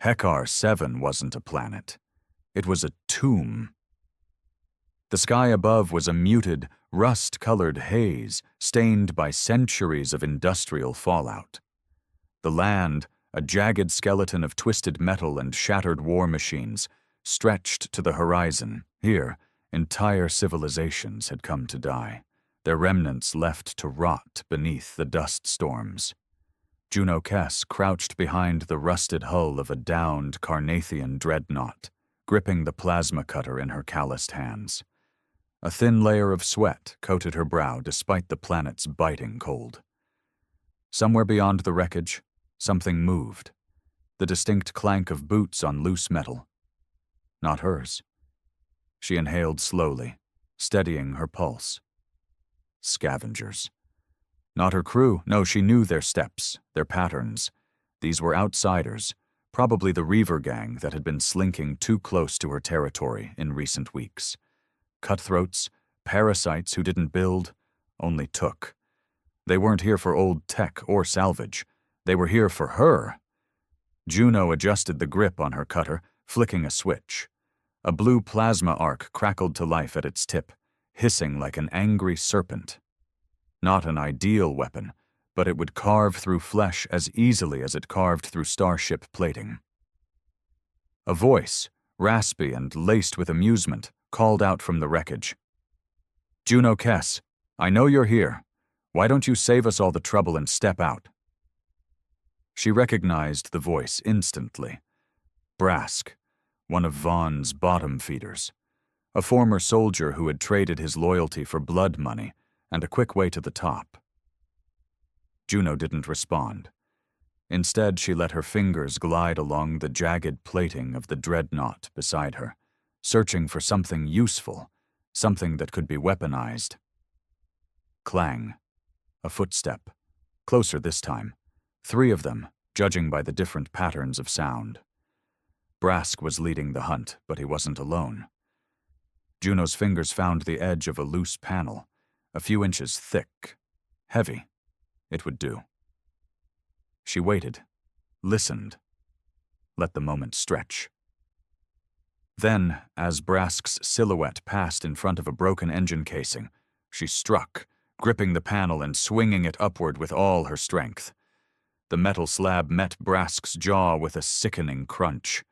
Hekar 7 wasn't a planet. It was a tomb. The sky above was a muted, rust-colored haze stained by centuries of industrial fallout. The land, a jagged skeleton of twisted metal and shattered war machines, stretched to the horizon. Here, entire civilizations had come to die, their remnants left to rot beneath the dust storms. Juno Kess crouched behind the rusted hull of a downed Carnathian dreadnought, gripping the plasma cutter in her calloused hands. A thin layer of sweat coated her brow despite the planet's biting cold. Somewhere beyond the wreckage, something moved, the distinct clank of boots on loose metal. Not hers. She inhaled slowly, steadying her pulse. Scavengers. Not her crew. No, she knew their steps, their patterns. These were outsiders, probably the Reaver gang that had been slinking too close to her territory in recent weeks. Cutthroats, parasites who didn't build, only took. They weren't here for old tech or salvage. They were here for her. Juno adjusted the grip on her cutter, flicking a switch. A blue plasma arc crackled to life at its tip, hissing like an angry serpent. Not an ideal weapon, but it would carve through flesh as easily as it carved through starship plating. A voice, raspy and laced with amusement, called out from the wreckage. "Juno Kess, I know you're here. Why don't you save us all the trouble and step out?" She recognized the voice instantly. Brask, one of Vaughn's bottom feeders, a former soldier who had traded his loyalty for blood money and a quick way to the top. Juno didn't respond. Instead, she let her fingers glide along the jagged plating of the dreadnought beside her, searching for something useful, something that could be weaponized. Clang. A footstep. Closer this time. 3 of them, judging by the different patterns of sound. Brask was leading the hunt, but he wasn't alone. Juno's fingers found the edge of a loose panel, a few inches thick. Heavy. It would do. She waited, listened, let the moment stretch. Then, as Brask's silhouette passed in front of a broken engine casing, she struck, gripping the panel and swinging it upward with all her strength. The metal slab met Brask's jaw with a sickening crunch.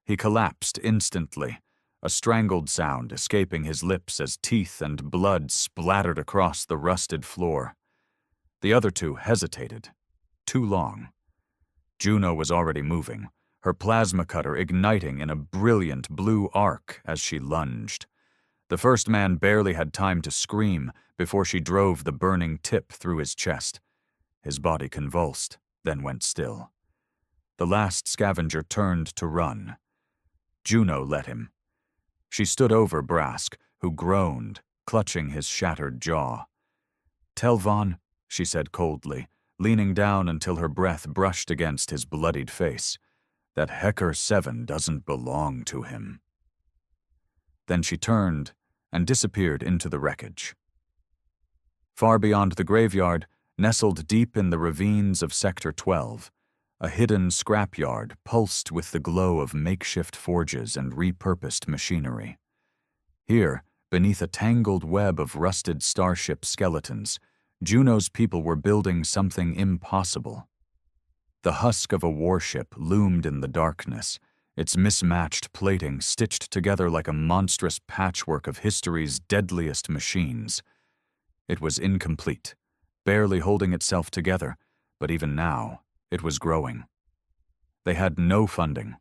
He collapsed instantly, a strangled sound escaping his lips as teeth and blood splattered across the rusted floor. The other 2 hesitated. Too long. Juno was already moving, her plasma cutter igniting in a brilliant blue arc as she lunged. The first man barely had time to scream before she drove the burning tip through his chest. His body convulsed, then went still. The last scavenger turned to run. Juno let him. She stood over Brask, who groaned, clutching his shattered jaw. "Tell Vaughn," she said coldly, leaning down until her breath brushed against his bloodied face, "that Hekar 7 doesn't belong to him." Then she turned and disappeared into the wreckage. Far beyond the graveyard, nestled deep in the ravines of Sector 12, a hidden scrapyard pulsed with the glow of makeshift forges and repurposed machinery. Here, beneath a tangled web of rusted starship skeletons, Juno's people were building something impossible. The husk of a warship loomed in the darkness, its mismatched plating stitched together like a monstrous patchwork of history's deadliest machines. It was incomplete, barely holding itself together, but even now, it was growing. They had no funding,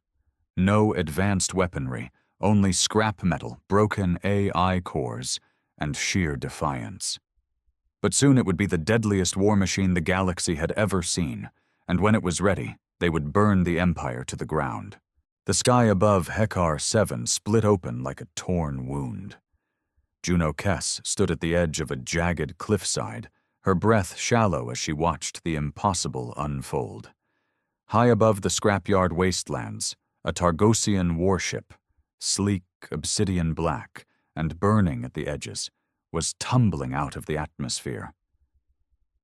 no advanced weaponry, only scrap metal, broken AI cores, and sheer defiance. But soon it would be the deadliest war machine the galaxy had ever seen, and when it was ready, they would burn the Empire to the ground. The sky above Hekar 7 split open like a torn wound. Juno Kess stood at the edge of a jagged cliffside, her breath shallow as she watched the impossible unfold. High above the scrapyard wastelands, a Targosian warship, sleek, obsidian black, and burning at the edges, was tumbling out of the atmosphere.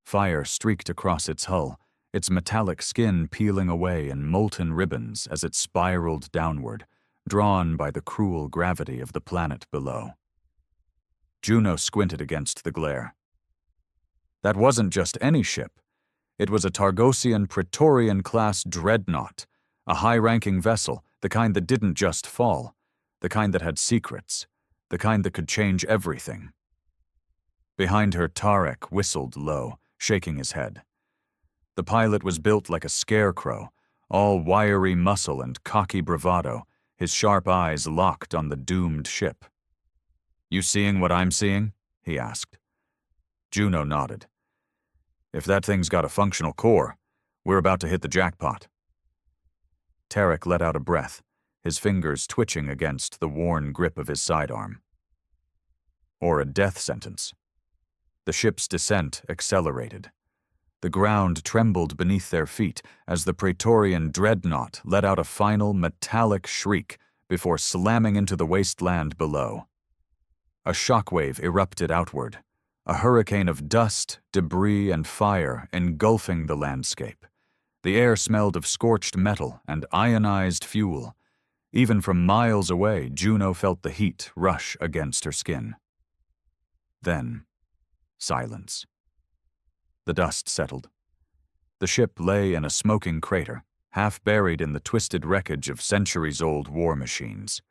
Fire streaked across its hull, its metallic skin peeling away in molten ribbons as it spiraled downward, drawn by the cruel gravity of the planet below. Juno squinted against the glare. That wasn't just any ship. It was a Targosian Praetorian-class dreadnought, a high-ranking vessel, the kind that didn't just fall, the kind that had secrets, the kind that could change everything. Behind her, Tarek whistled low, shaking his head. The pilot was built like a scarecrow, all wiry muscle and cocky bravado, his sharp eyes locked on the doomed ship. "You seeing what I'm seeing?" he asked. Juno nodded. "If that thing's got a functional core, we're about to hit the jackpot." Tarek let out a breath, his fingers twitching against the worn grip of his sidearm. Or a death sentence. The ship's descent accelerated. The ground trembled beneath their feet as the Praetorian dreadnought let out a final metallic shriek before slamming into the wasteland below. A shockwave erupted outward, a hurricane of dust, debris, and fire engulfing the landscape. The air smelled of scorched metal and ionized fuel. Even from miles away, Juno felt the heat rush against her skin. Then, silence. The dust settled. The ship lay in a smoking crater, half buried in the twisted wreckage of centuries-old war machines.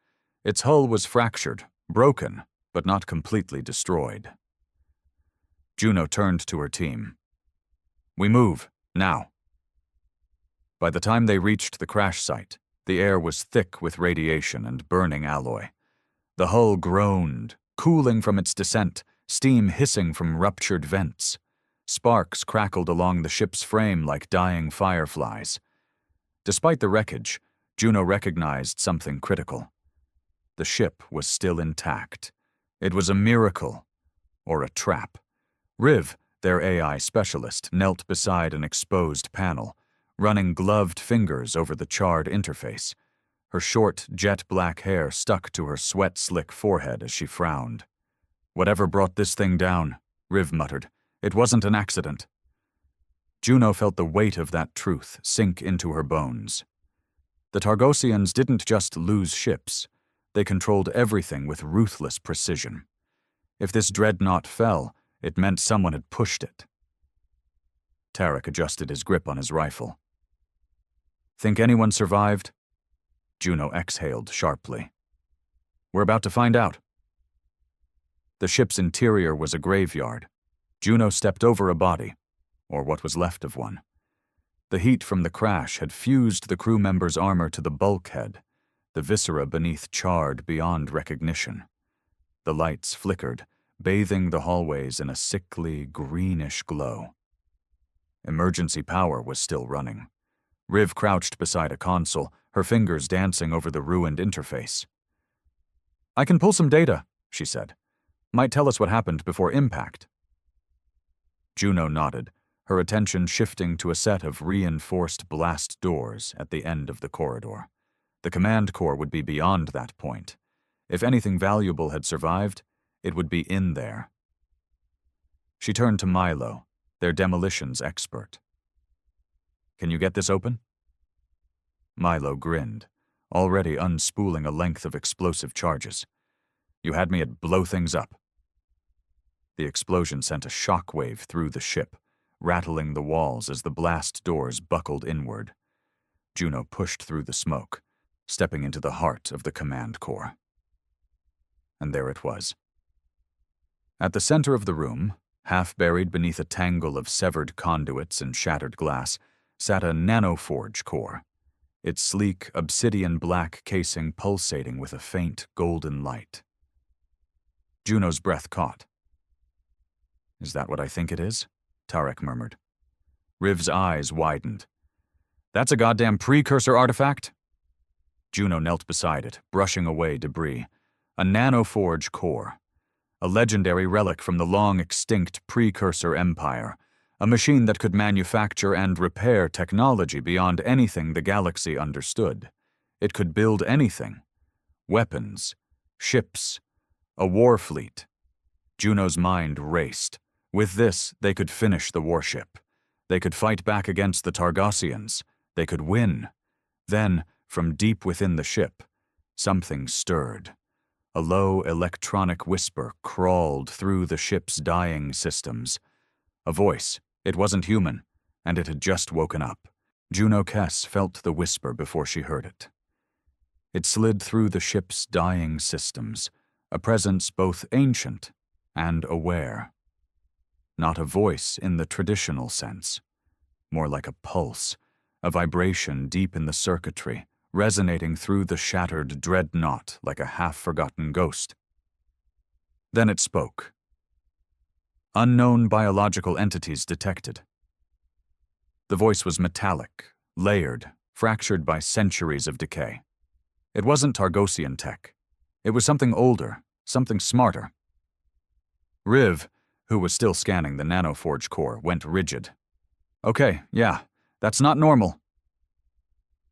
Its hull was fractured, broken, but not completely destroyed. Juno turned to her team. "We move, now." By the time they reached the crash site, the air was thick with radiation and burning alloy. The hull groaned, cooling from its descent, steam hissing from ruptured vents. Sparks crackled along the ship's frame like dying fireflies. Despite the wreckage, Juno recognized something critical. The ship was still intact. It was a miracle, or a trap. Riv, their AI specialist, knelt beside an exposed panel, running gloved fingers over the charred interface. Her short, jet-black hair stuck to her sweat-slick forehead as she frowned. "Whatever brought this thing down," Riv muttered, "it wasn't an accident." Juno felt the weight of that truth sink into her bones. The Targosians didn't just lose ships. They controlled everything with ruthless precision. If this dreadnought fell, it meant someone had pushed it. Tarek adjusted his grip on his rifle. "Think anyone survived?" Juno exhaled sharply. "We're about to find out." The ship's interior was a graveyard. Juno stepped over a body, or what was left of one. The heat from the crash had fused the crew member's armor to the bulkhead, the viscera beneath charred beyond recognition. The lights flickered, bathing the hallways in a sickly, greenish glow. Emergency power was still running. Riv crouched beside a console, her fingers dancing over the ruined interface. "I can pull some data," she said. "Might tell us what happened before impact." Juno nodded, her attention shifting to a set of reinforced blast doors at the end of the corridor. The command core would be beyond that point. If anything valuable had survived, it would be in there. She turned to Milo, their demolitions expert. "Can you get this open?" Milo grinned, already unspooling a length of explosive charges. "You had me at blow things up." The explosion sent a shockwave through the ship, rattling the walls as the blast doors buckled inward. Juno pushed through the smoke, stepping into the heart of the command core. And there it was. At the center of the room, half buried beneath a tangle of severed conduits and shattered glass, sat a nanoforge core, its sleek, obsidian-black casing pulsating with a faint golden light. Juno's breath caught. "Is that what I think it is?" Tarek murmured. Riv's eyes widened. "That's a goddamn precursor artifact?" Juno knelt beside it, brushing away debris. A nanoforge core. A legendary relic from the long-extinct precursor empire. A machine that could manufacture and repair technology beyond anything the galaxy understood. It could build anything. Weapons. Ships. A war fleet. Juno's mind raced. With this, they could finish the warship. They could fight back against the Targossians. They could win. Then, from deep within the ship, something stirred. A low electronic whisper crawled through the ship's dying systems. A voice. It wasn't human, and it had just woken up. Juno Kess felt the whisper before she heard it. It slid through the ship's dying systems, a presence both ancient and aware. Not a voice in the traditional sense, more like a pulse, a vibration deep in the circuitry, resonating through the shattered dreadnought like a half-forgotten ghost. Then it spoke. Unknown biological entities detected. The voice was metallic, layered, fractured by centuries of decay. It wasn't Targossian tech. It was something older, something smarter. Riv, who was still scanning the nanoforge core, went rigid. Okay, yeah, that's not normal.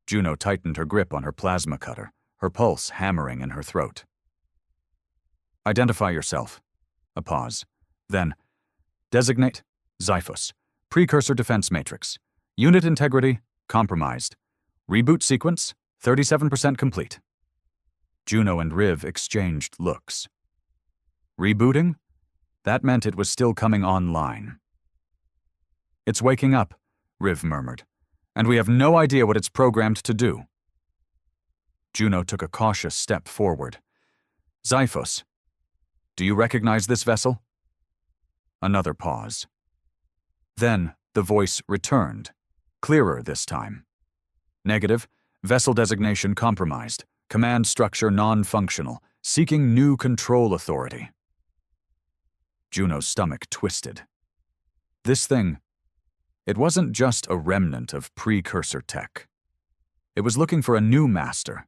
Juno tightened her grip on her plasma cutter, her pulse hammering in her throat. Identify yourself. A pause. Then, designate Xiphos, precursor defense matrix. Unit integrity, compromised. Reboot sequence, 37% complete. Juno and Riv exchanged looks. Rebooting? That meant it was still coming online. It's waking up, Riv murmured, and we have no idea what it's programmed to do. Juno took a cautious step forward. Xiphos, do you recognize this vessel? Another pause. Then the voice returned, clearer this time. Negative, vessel designation compromised, command structure non-functional, seeking new control authority. Juno's stomach twisted. This thing, it wasn't just a remnant of precursor tech. It was looking for a new master,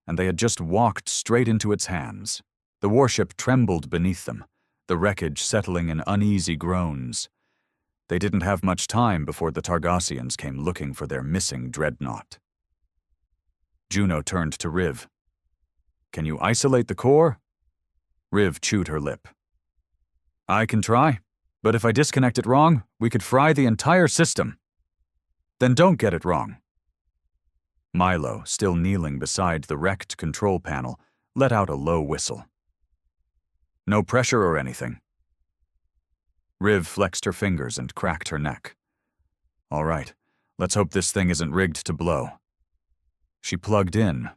and they had just walked straight into its hands. The warship trembled beneath them, the wreckage settling in uneasy groans. They didn't have much time before the Targossians came looking for their missing dreadnought. Juno turned to Riv. Can you isolate the core? Riv chewed her lip. I can try, but if I disconnect it wrong, we could fry the entire system. Then don't get it wrong. Milo, still kneeling beside the wrecked control panel, let out a low whistle. No pressure or anything. Riv flexed her fingers and cracked her neck. All right, let's hope this thing isn't rigged to blow. She plugged in,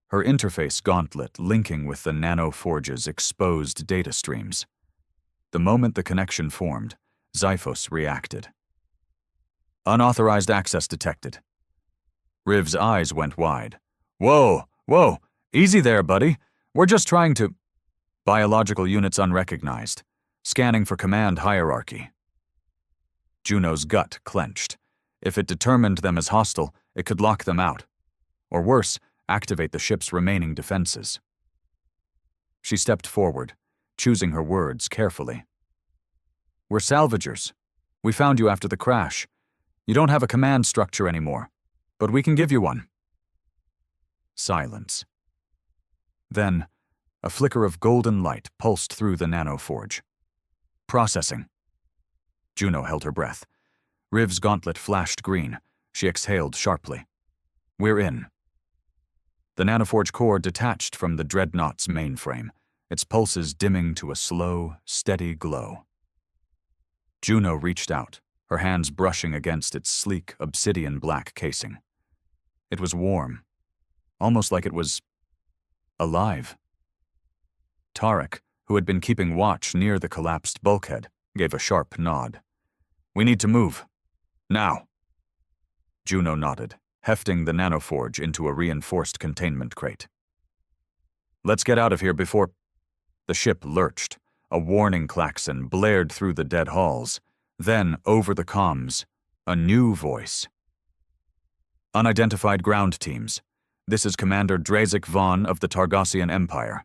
her interface gauntlet linking with the nanoforge's exposed data streams. The moment the connection formed, Xiphos reacted. Unauthorized access detected. Riv's eyes went wide. Whoa, easy there, buddy. We're just trying to… Biological units unrecognized. Scanning for command hierarchy. Juno's gut clenched. If it determined them as hostile, it could lock them out. Or worse, activate the ship's remaining defenses. She stepped forward, choosing her words carefully. We're salvagers. We found you after the crash. You don't have a command structure anymore, but we can give you one. Silence. Then, a flicker of golden light pulsed through the nanoforge. Processing. Juno held her breath. Riv's gauntlet flashed green. She exhaled sharply. We're in. The nanoforge core detached from the dreadnought's mainframe, its pulses dimming to a slow, steady glow. Juno reached out, her hands brushing against its sleek, obsidian-black casing. It was warm, almost like it was… alive. Tarek, who had been keeping watch near the collapsed bulkhead, gave a sharp nod. We need to move. Now. Juno nodded, hefting the nanoforge into a reinforced containment crate. Let's get out of here before… The ship lurched. A warning klaxon blared through the dead halls. Then, over the comms, a new voice. Unidentified ground teams. This is Commander Drazik Vaughn of the Targossian Empire.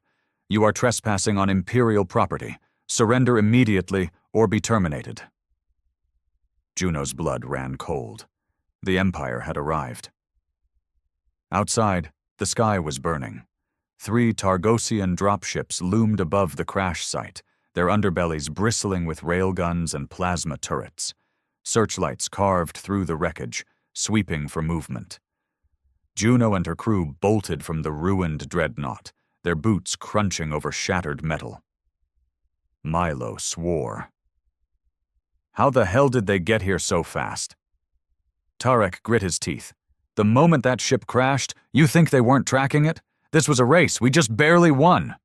You are trespassing on Imperial property. Surrender immediately or be terminated. Juno's blood ran cold. The Empire had arrived. Outside, the sky was burning. 3 Targossian dropships loomed above the crash site, their underbellies bristling with railguns and plasma turrets. searchlights carved through the wreckage, sweeping for movement. Juno and her crew bolted from the ruined dreadnought, their boots crunching over shattered metal. Milo swore. How the hell did they get here so fast? Tarek grit his teeth. The moment that ship crashed, you think they weren't tracking it? This was a race, we just barely won.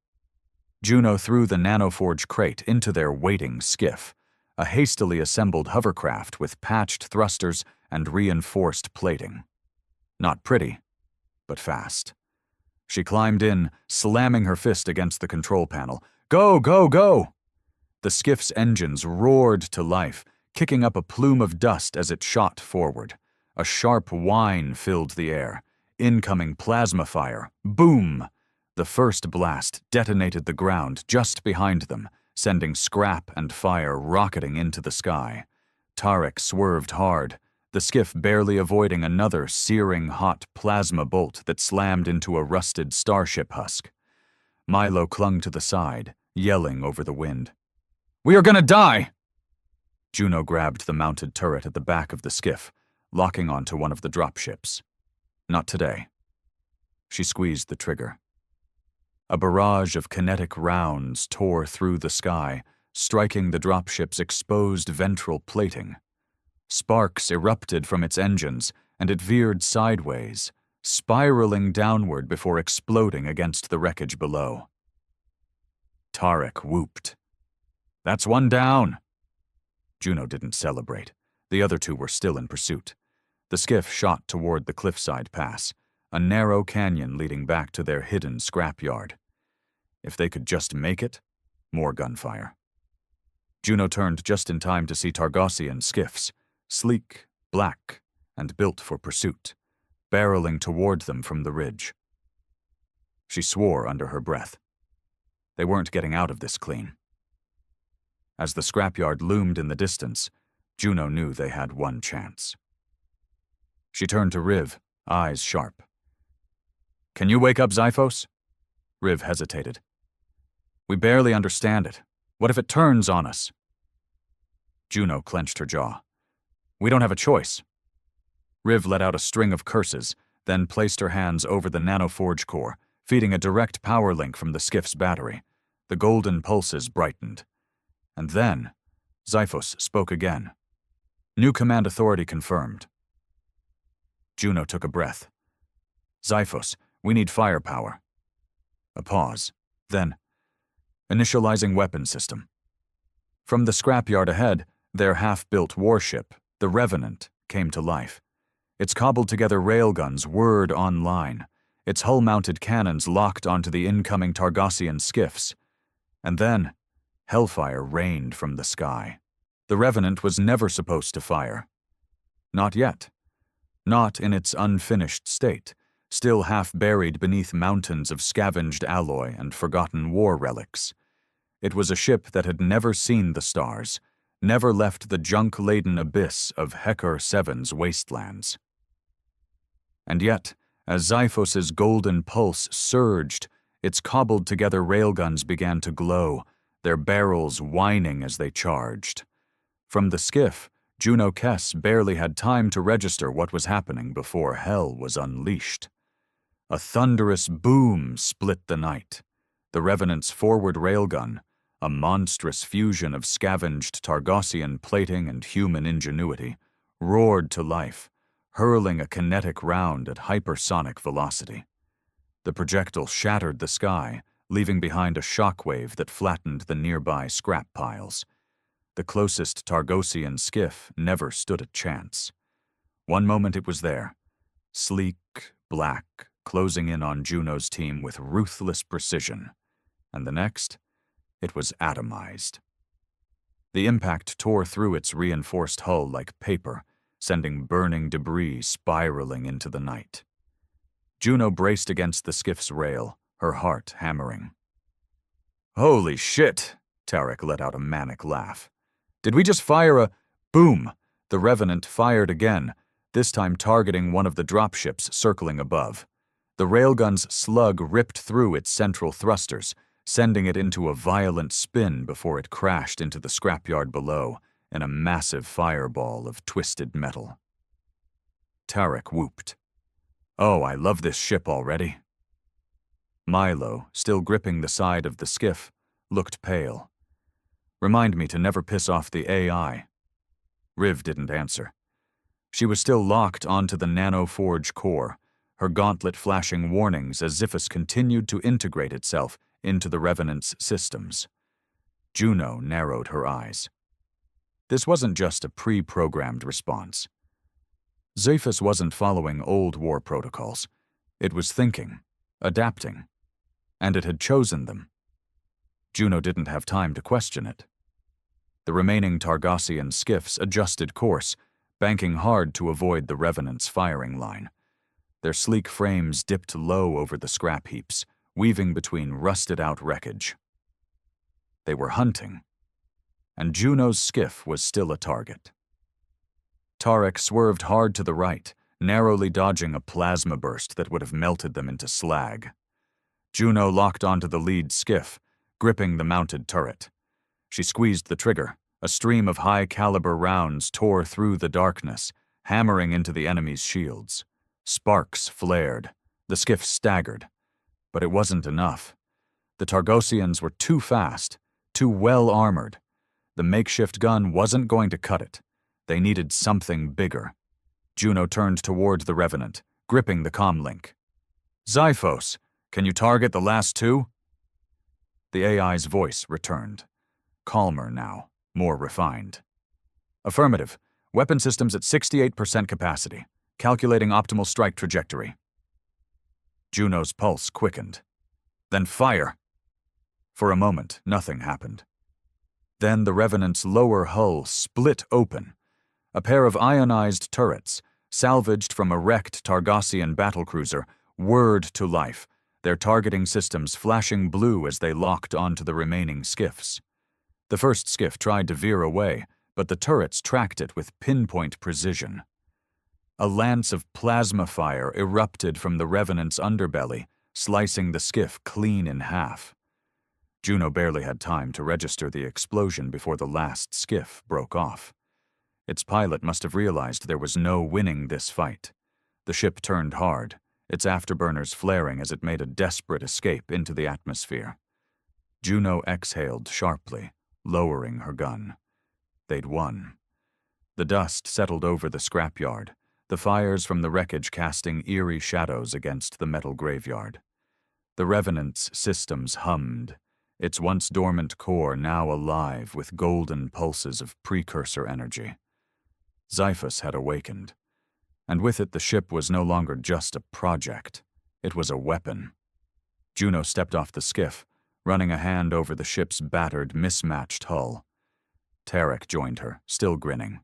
Juno threw the nanoforge crate into their waiting skiff, a hastily assembled hovercraft with patched thrusters and reinforced plating. Not pretty, but fast. She climbed in, slamming her fist against the control panel. Go, go, go! The skiff's engines roared to life, kicking up a plume of dust as it shot forward. A sharp whine filled the air. Incoming plasma fire. Boom! The first blast detonated the ground just behind them, sending scrap and fire rocketing into the sky. Tarek swerved hard, the skiff barely avoiding another searing hot plasma bolt that slammed into a rusted starship husk. Milo clung to the side, yelling over the wind. "We are gonna die!" Juno grabbed the mounted turret at the back of the skiff, locking onto one of the dropships. Not today. She squeezed the trigger. A barrage of kinetic rounds tore through the sky, striking the dropship's exposed ventral plating. Sparks erupted from its engines, and it veered sideways, spiraling downward before exploding against the wreckage below. Tarek whooped. "That's one down!" Juno didn't celebrate. The other two were still in pursuit. The skiff shot toward the cliffside pass, a narrow canyon leading back to their hidden scrapyard. If they could just make it, more gunfire. Juno turned just in time to see Targossian skiffs, sleek, black, and built for pursuit, barreling toward them from the ridge. She swore under her breath. They weren't getting out of this clean. As the scrapyard loomed in the distance, Juno knew they had one chance. She turned to Riv, eyes sharp. "Can you wake up Xiphos?" Riv hesitated. "We barely understand it. What if it turns on us?" Juno clenched her jaw. "We don't have a choice." Riv let out a string of curses, then placed her hands over the nanoforge core, feeding a direct power link from the skiff's battery. The golden pulses brightened. And then, Xiphos spoke again. New command authority confirmed. Juno took a breath. "Xiphos, we need firepower." A pause. Then, initializing weapon system. From the scrapyard ahead, their half-built warship, the Revenant, came to life. Its cobbled-together railguns whirred online, its hull-mounted cannons locked onto the incoming Targossian skiffs. And then, hellfire rained from the sky. The Revenant was never supposed to fire. Not yet. Not in its unfinished state, still half-buried beneath mountains of scavenged alloy and forgotten war relics. It was a ship that had never seen the stars, never left the junk-laden abyss of Hecker 7's wastelands. And yet, as Xiphos's golden pulse surged, its cobbled-together railguns began to glow, their barrels whining as they charged. From the skiff, Juno Kess barely had time to register what was happening before hell was unleashed. A thunderous boom split the night. The Revenant's forward railgun, a monstrous fusion of scavenged Targossian plating and human ingenuity, roared to life, hurling a kinetic round at hypersonic velocity. The projectile shattered the sky, leaving behind a shockwave that flattened the nearby scrap piles. The closest Targossian skiff never stood a chance. One moment it was there, sleek, black, closing in on Juno's team with ruthless precision, and the next, it was atomized. The impact tore through its reinforced hull like paper, sending burning debris spiraling into the night. Juno braced against the skiff's rail, her heart hammering. "Holy shit!" Tarek let out a manic laugh. "Did we just fire a—" Boom! The Revenant fired again, this time targeting one of the dropships circling above. The railgun's slug ripped through its central thrusters, sending it into a violent spin before it crashed into the scrapyard below, in a massive fireball of twisted metal. Tarek whooped. "Oh, I love this ship already." Milo, still gripping the side of the skiff, looked pale. "Remind me to never piss off the AI." Riv didn't answer. She was still locked onto the nanoforge core, her gauntlet flashing warnings as Xiphus continued to integrate itself into the Revenant's systems. Juno narrowed her eyes. This wasn't just a pre-programmed response. Xiphus wasn't following old war protocols. It was thinking, adapting, and it had chosen them. Juno didn't have time to question it. The remaining Targossian skiffs adjusted course, banking hard to avoid the Revenant's firing line. Their sleek frames dipped low over the scrap heaps, weaving between rusted-out wreckage. They were hunting, and Juno's skiff was still a target. Tarek swerved hard to the right, narrowly dodging a plasma burst that would have melted them into slag. Juno locked onto the lead skiff, gripping the mounted turret. She squeezed the trigger. A stream of high-caliber rounds tore through the darkness, hammering into the enemy's shields. Sparks flared. The skiff staggered. But it wasn't enough. The Targossians were too fast, too well-armored. The makeshift gun wasn't going to cut it. They needed something bigger. Juno turned toward the Revenant, gripping the comlink. "Xiphos, can you target the last two?" The AI's voice returned. Calmer now, more refined. "Affirmative. Weapon systems at 68% capacity. Calculating optimal strike trajectory." Juno's pulse quickened. "Then fire." For a moment, nothing happened. Then the Revenant's lower hull split open. A pair of ionized turrets, salvaged from a wrecked Targossian battlecruiser, whirred to life, their targeting systems flashing blue as they locked onto the remaining skiffs. The first skiff tried to veer away, but the turrets tracked it with pinpoint precision. A lance of plasma fire erupted from the Revenant's underbelly, slicing the skiff clean in half. Juno barely had time to register the explosion before the last skiff broke off. Its pilot must have realized there was no winning this fight. The ship turned hard, its afterburners flaring as it made a desperate escape into the atmosphere. Juno exhaled sharply, lowering her gun. They'd won. The dust settled over the scrapyard, the fires from the wreckage casting eerie shadows against the metal graveyard. The Revenant's systems hummed, its once dormant core now alive with golden pulses of precursor energy. Xiphus had awakened, and with it the ship was no longer just a project. It was a weapon. Juno stepped off the skiff, running a hand over the ship's battered, mismatched hull. Tarek joined her, still grinning.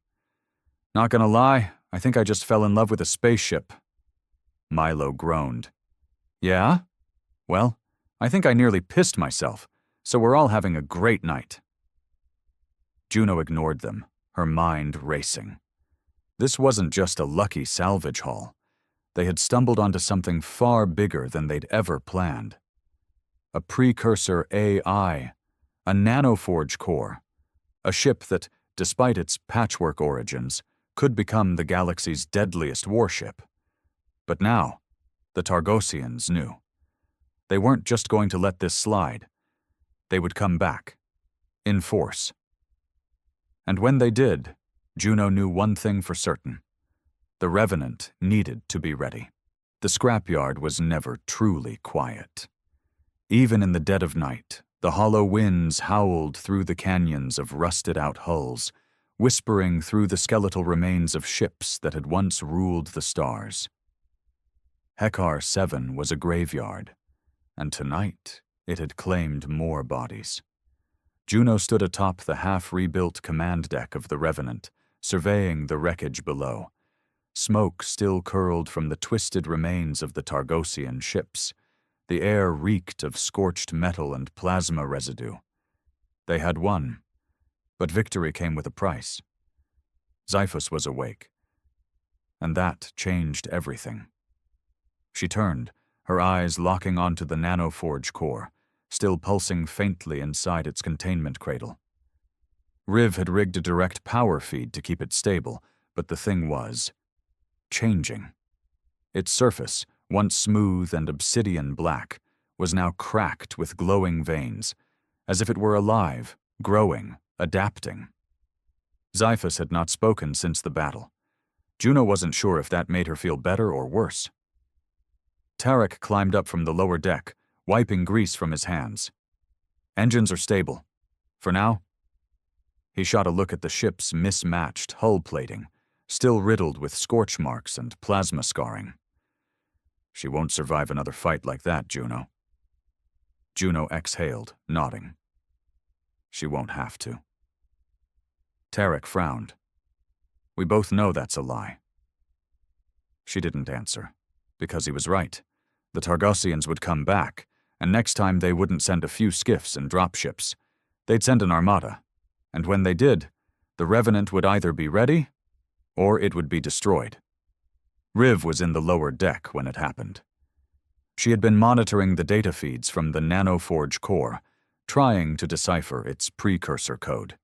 "Not gonna lie, I think I just fell in love with a spaceship." Milo groaned. "Yeah? Well, I think I nearly pissed myself, so we're all having a great night." Juno ignored them, her mind racing. This wasn't just a lucky salvage haul. They had stumbled onto something far bigger than they'd ever planned. A precursor AI, a nanoforge core, a ship that, despite its patchwork origins, could become the galaxy's deadliest warship. But now, the Targossians knew. They weren't just going to let this slide. They would come back, in force. And when they did, Juno knew one thing for certain. The Revenant needed to be ready. The scrapyard was never truly quiet. Even in the dead of night, the hollow winds howled through the canyons of rusted-out hulls, whispering through the skeletal remains of ships that had once ruled the stars. Hekar 7 was a graveyard, and tonight it had claimed more bodies. Juno stood atop the half-rebuilt command deck of the Revenant, surveying the wreckage below. Smoke still curled from the twisted remains of the Targossian ships. The air reeked of scorched metal and plasma residue. They had won, but victory came with a price. Xiphus was awake, and that changed everything. She turned, her eyes locking onto the nanoforge core, still pulsing faintly inside its containment cradle. Riv had rigged a direct power feed to keep it stable, but the thing was changing. Its surface, once smooth and obsidian black, was now cracked with glowing veins, as if it were alive, growing, adapting. Xiphus had not spoken since the battle. Juno wasn't sure if that made her feel better or worse. Tarek climbed up from the lower deck, wiping grease from his hands. Engines are stable. For now. He shot a look at the ship's mismatched hull plating, still riddled with scorch marks and plasma scarring. She won't survive another fight like that, Juno. Juno exhaled, nodding. She won't have to. Tarek frowned. We both know that's a lie. She didn't answer, because he was right. The Targossians would come back, and next time they wouldn't send a few skiffs and dropships. They'd send an armada, and when they did, the Revenant would either be ready, or it would be destroyed. Riv was in the lower deck when it happened. She had been monitoring the data feeds from the Nanoforge core, trying to decipher its precursor code.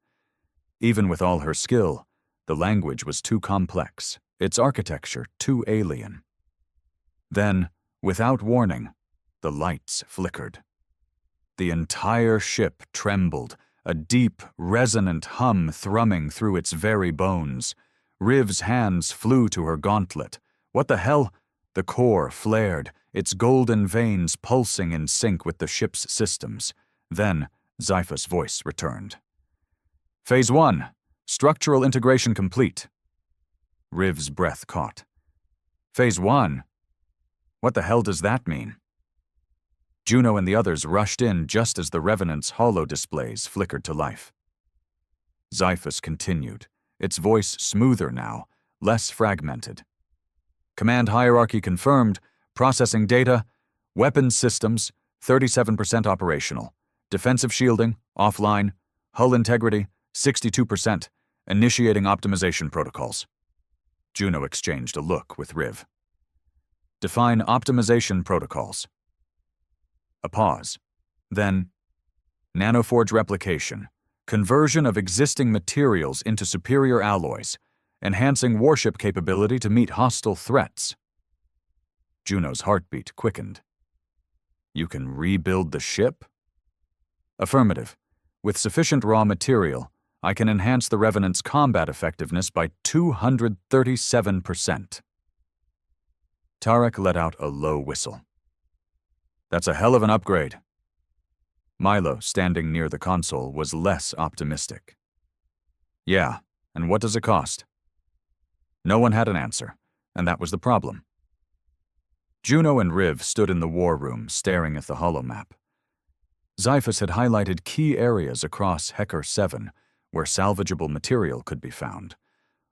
Even with all her skill, the language was too complex, its architecture too alien. Then, without warning, the lights flickered. The entire ship trembled, a deep, resonant hum thrumming through its very bones. Riv's hands flew to her gauntlet. What the hell? The core flared, its golden veins pulsing in sync with the ship's systems. Then, Xiphus' voice returned. Phase 1. Structural integration complete. Riv's breath caught. Phase 1? What the hell does that mean? Juno and the others rushed in just as the Revenant's holo displays flickered to life. Xiphus continued, its voice smoother now, less fragmented. Command hierarchy confirmed, processing data, weapons systems, 37% operational, defensive shielding, offline, hull integrity, 62%, initiating optimization protocols. Juno exchanged a look with Riv. Define optimization protocols. A pause. Then, nanoforge replication, conversion of existing materials into superior alloys, enhancing warship capability to meet hostile threats. Juno's heartbeat quickened. You can rebuild the ship? Affirmative. With sufficient raw material, I can enhance the Revenant's combat effectiveness by 237%. Tarek let out a low whistle. That's a hell of an upgrade. Milo, standing near the console, was less optimistic. Yeah, and what does it cost? No one had an answer, and that was the problem. Juno and Riv stood in the war room, staring at the holomap. Xiphus had highlighted key areas across Hecker 7 where salvageable material could be found.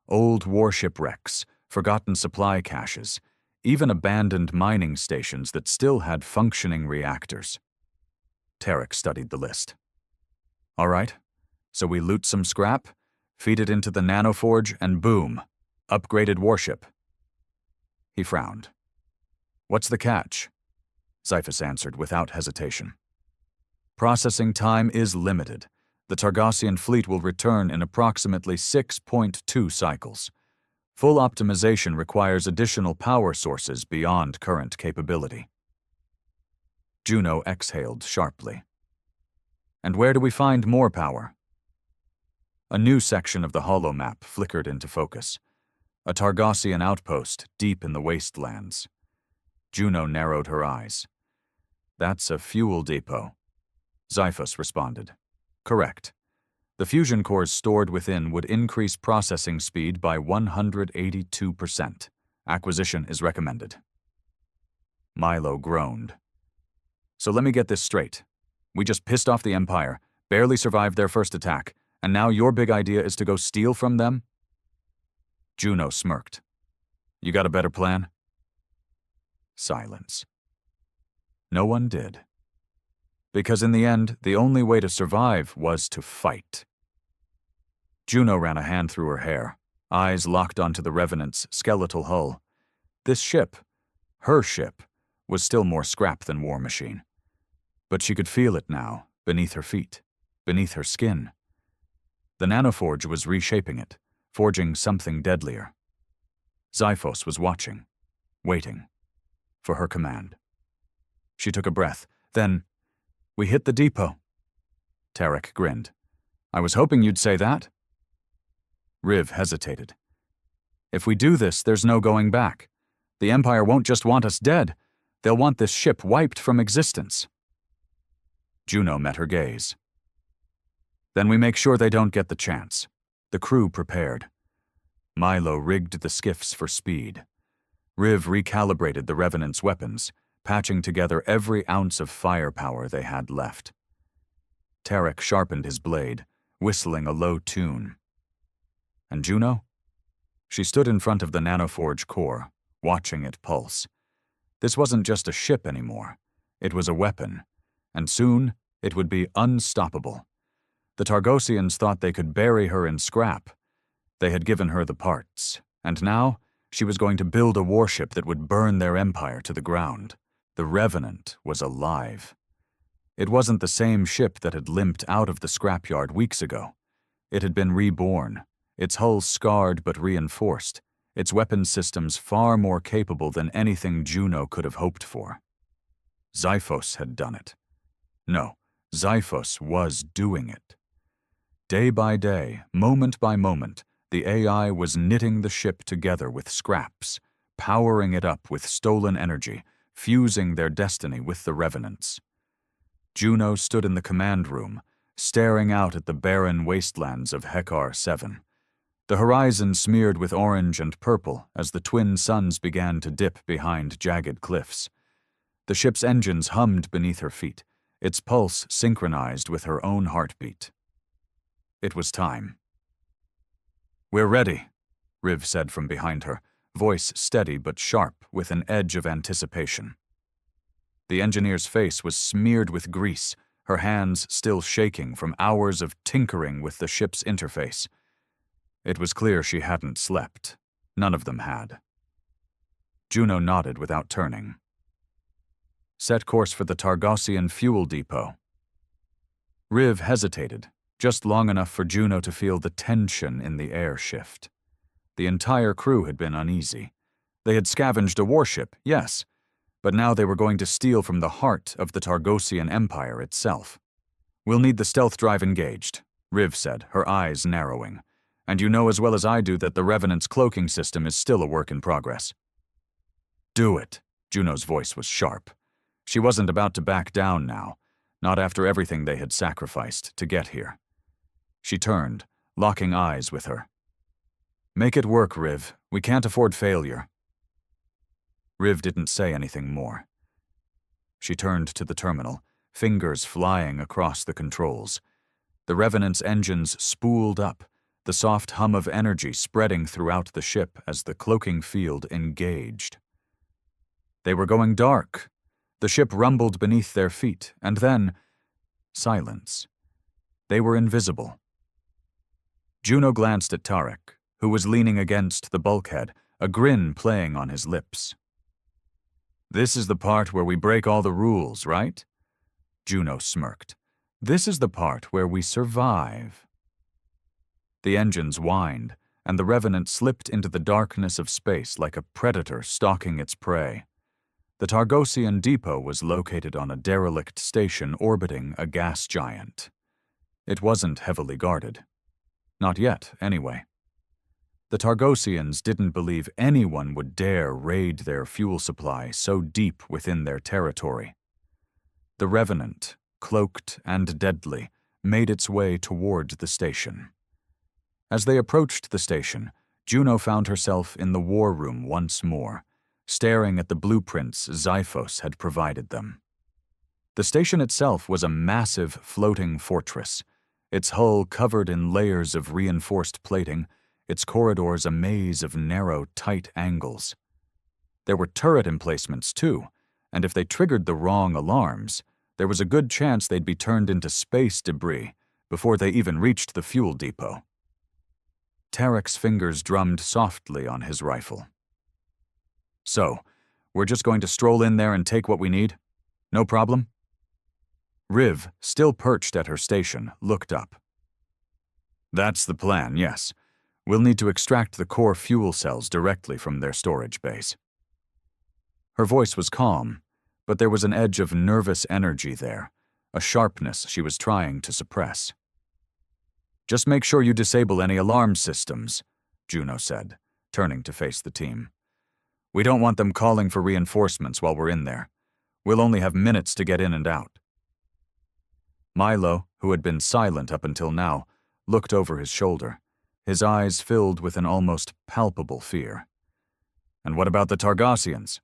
Old warship wrecks, forgotten supply caches, even abandoned mining stations that still had functioning reactors. Tarek studied the list. All right, so we loot some scrap, feed it into the nanoforge, and boom, upgraded warship. He frowned. What's the catch? Xiphus answered without hesitation. Processing time is limited. The Targossian fleet will return in approximately 6.2 cycles. Full optimization requires additional power sources beyond current capability. Juno exhaled sharply. And where do we find more power? A new section of the holomap flickered into focus. A Targossian outpost deep in the wastelands. Juno narrowed her eyes. That's a fuel depot. Xiphus responded. Correct. The fusion cores stored within would increase processing speed by 182%. Acquisition is recommended. Milo groaned. So let me get this straight. We just pissed off the Empire, barely survived their first attack, and now your big idea is to go steal from them? Juno smirked. You got a better plan? Silence. No one did. Because in the end, the only way to survive was to fight. Juno ran a hand through her hair, eyes locked onto the Revenant's skeletal hull. This ship, her ship, was still more scrap than War Machine. But she could feel it now, beneath her feet, beneath her skin. The nanoforge was reshaping it, forging something deadlier. Xiphos was watching, waiting, for her command. She took a breath. Then, "We hit the depot." Tarek grinned. "I was hoping you'd say that." Riv hesitated. "If we do this, there's no going back. The Empire won't just want us dead. They'll want this ship wiped from existence." Juno met her gaze. "Then we make sure they don't get the chance." The crew prepared. Milo rigged the skiffs for speed. Riv recalibrated the Revenant's weapons, patching together every ounce of firepower they had left. Tarek sharpened his blade, whistling a low tune. And Juno? She stood in front of the nanoforge core, watching it pulse. This wasn't just a ship anymore. It was a weapon, and soon it would be unstoppable. The Targosians thought they could bury her in scrap. They had given her the parts, and now she was going to build a warship that would burn their empire to the ground. The Revenant was alive. It wasn't the same ship that had limped out of the scrapyard weeks ago. It had been reborn, its hull scarred but reinforced, its weapons systems far more capable than anything Juno could have hoped for. Xiphos had done it. No, Xiphos was doing it. Day by day, moment by moment, the AI was knitting the ship together with scraps, powering it up with stolen energy, fusing their destiny with the Revenants. Juno stood in the command room, staring out at the barren wastelands of Hekar 7. The horizon smeared with orange and purple as the twin suns began to dip behind jagged cliffs. The ship's engines hummed beneath her feet, its pulse synchronized with her own heartbeat. It was time. "We're ready," Riv said from behind her, voice steady but sharp with an edge of anticipation. The engineer's face was smeared with grease, her hands still shaking from hours of tinkering with the ship's interface. It was clear she hadn't slept. None of them had. Juno nodded without turning. "Set course for the Targosian fuel depot." Riv hesitated, just long enough for Juno to feel the tension in the air shift. The entire crew had been uneasy. They had scavenged a warship, yes, but now they were going to steal from the heart of the Targosian Empire itself. "We'll need the stealth drive engaged," Riv said, her eyes narrowing. "And you know as well as I do that the Revenant's cloaking system is still a work in progress." "Do it," Juno's voice was sharp. She wasn't about to back down now, not after everything they had sacrificed to get here. She turned, locking eyes with her. "Make it work, Riv. We can't afford failure." Riv didn't say anything more. She turned to the terminal, fingers flying across the controls. The Revenant's engines spooled up, the soft hum of energy spreading throughout the ship as the cloaking field engaged. They were going dark. The ship rumbled beneath their feet, and then silence. They were invisible. Juno glanced at Tarek, who was leaning against the bulkhead, a grin playing on his lips. "This is the part where we break all the rules, right?" Juno smirked. "This is the part where we survive." The engines whined, and the Revenant slipped into the darkness of space like a predator stalking its prey. The Targosian depot was located on a derelict station orbiting a gas giant. It wasn't heavily guarded. Not yet, anyway. The Targosians didn't believe anyone would dare raid their fuel supply so deep within their territory. The Revenant, cloaked and deadly, made its way toward the station. As they approached the station, Juno found herself in the war room once more, staring at the blueprints Xiphos had provided them. The station itself was a massive floating fortress, its hull covered in layers of reinforced plating, its corridors a maze of narrow, tight angles. There were turret emplacements, too, and if they triggered the wrong alarms, there was a good chance they'd be turned into space debris before they even reached the fuel depot. Tarek's fingers drummed softly on his rifle. "So, we're just going to stroll in there and take what we need? No problem?" Riv, still perched at her station, looked up. That's the plan, yes. We'll need to extract the core fuel cells directly from their storage base. Her voice was calm, but there was an edge of nervous energy there, a sharpness she was trying to suppress. Just make sure you disable any alarm systems, Juno said, turning to face the team. We don't want them calling for reinforcements while we're in there. We'll only have minutes to get in and out. Milo, who had been silent up until now, looked over his shoulder, his eyes filled with an almost palpable fear. And what about the Targassians?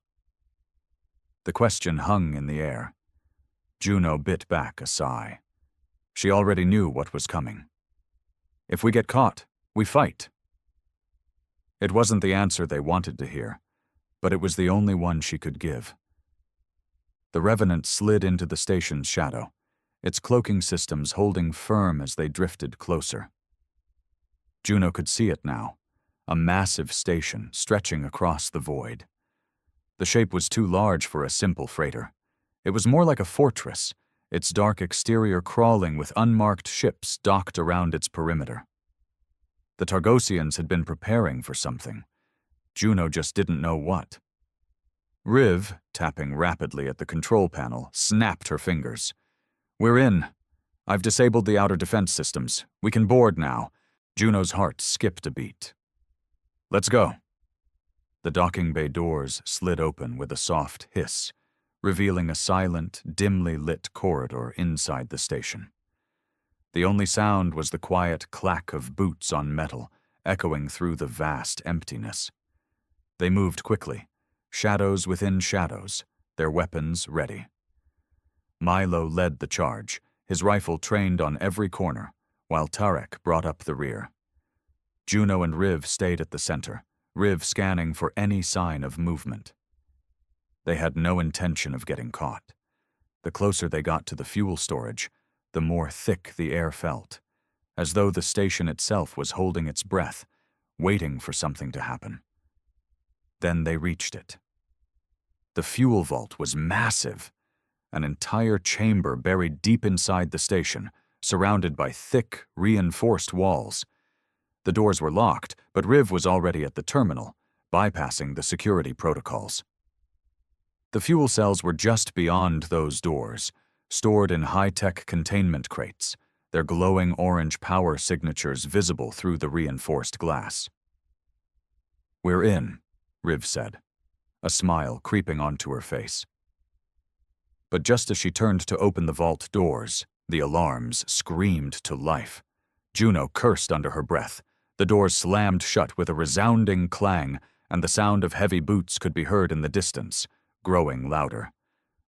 The question hung in the air. Juno bit back a sigh. She already knew what was coming. If we get caught, we fight. It wasn't the answer they wanted to hear, but it was the only one she could give. The Revenant slid into the station's shadow, its cloaking systems holding firm as they drifted closer. Juno could see it now, a massive station stretching across the void. The shape was too large for a simple freighter. It was more like a fortress, its dark exterior crawling with unmarked ships docked around its perimeter. The Targossians had been preparing for something. Juno just didn't know what. Riv, tapping rapidly at the control panel, snapped her fingers. We're in. I've disabled the outer defense systems. We can board now. Juno's heart skipped a beat. Let's go. The docking bay doors slid open with a soft hiss, revealing a silent, dimly lit corridor inside the station. The only sound was the quiet clack of boots on metal, echoing through the vast emptiness. They moved quickly, shadows within shadows, their weapons ready. Milo led the charge, his rifle trained on every corner, while Tarek brought up the rear. Juno and Riv stayed at the center, Riv scanning for any sign of movement. They had no intention of getting caught. The closer they got to the fuel storage, the more thick the air felt, as though the station itself was holding its breath, waiting for something to happen. Then they reached it. The fuel vault was massive, an entire chamber buried deep inside the station, surrounded by thick, reinforced walls. The doors were locked, but Riv was already at the terminal, bypassing the security protocols. The fuel cells were just beyond those doors, stored in high-tech containment crates, their glowing orange power signatures visible through the reinforced glass. We're in, Riv said, a smile creeping onto her face. But just as she turned to open the vault doors, the alarms screamed to life. Juno cursed under her breath. The doors slammed shut with a resounding clang, and the sound of heavy boots could be heard in the distance, growing louder.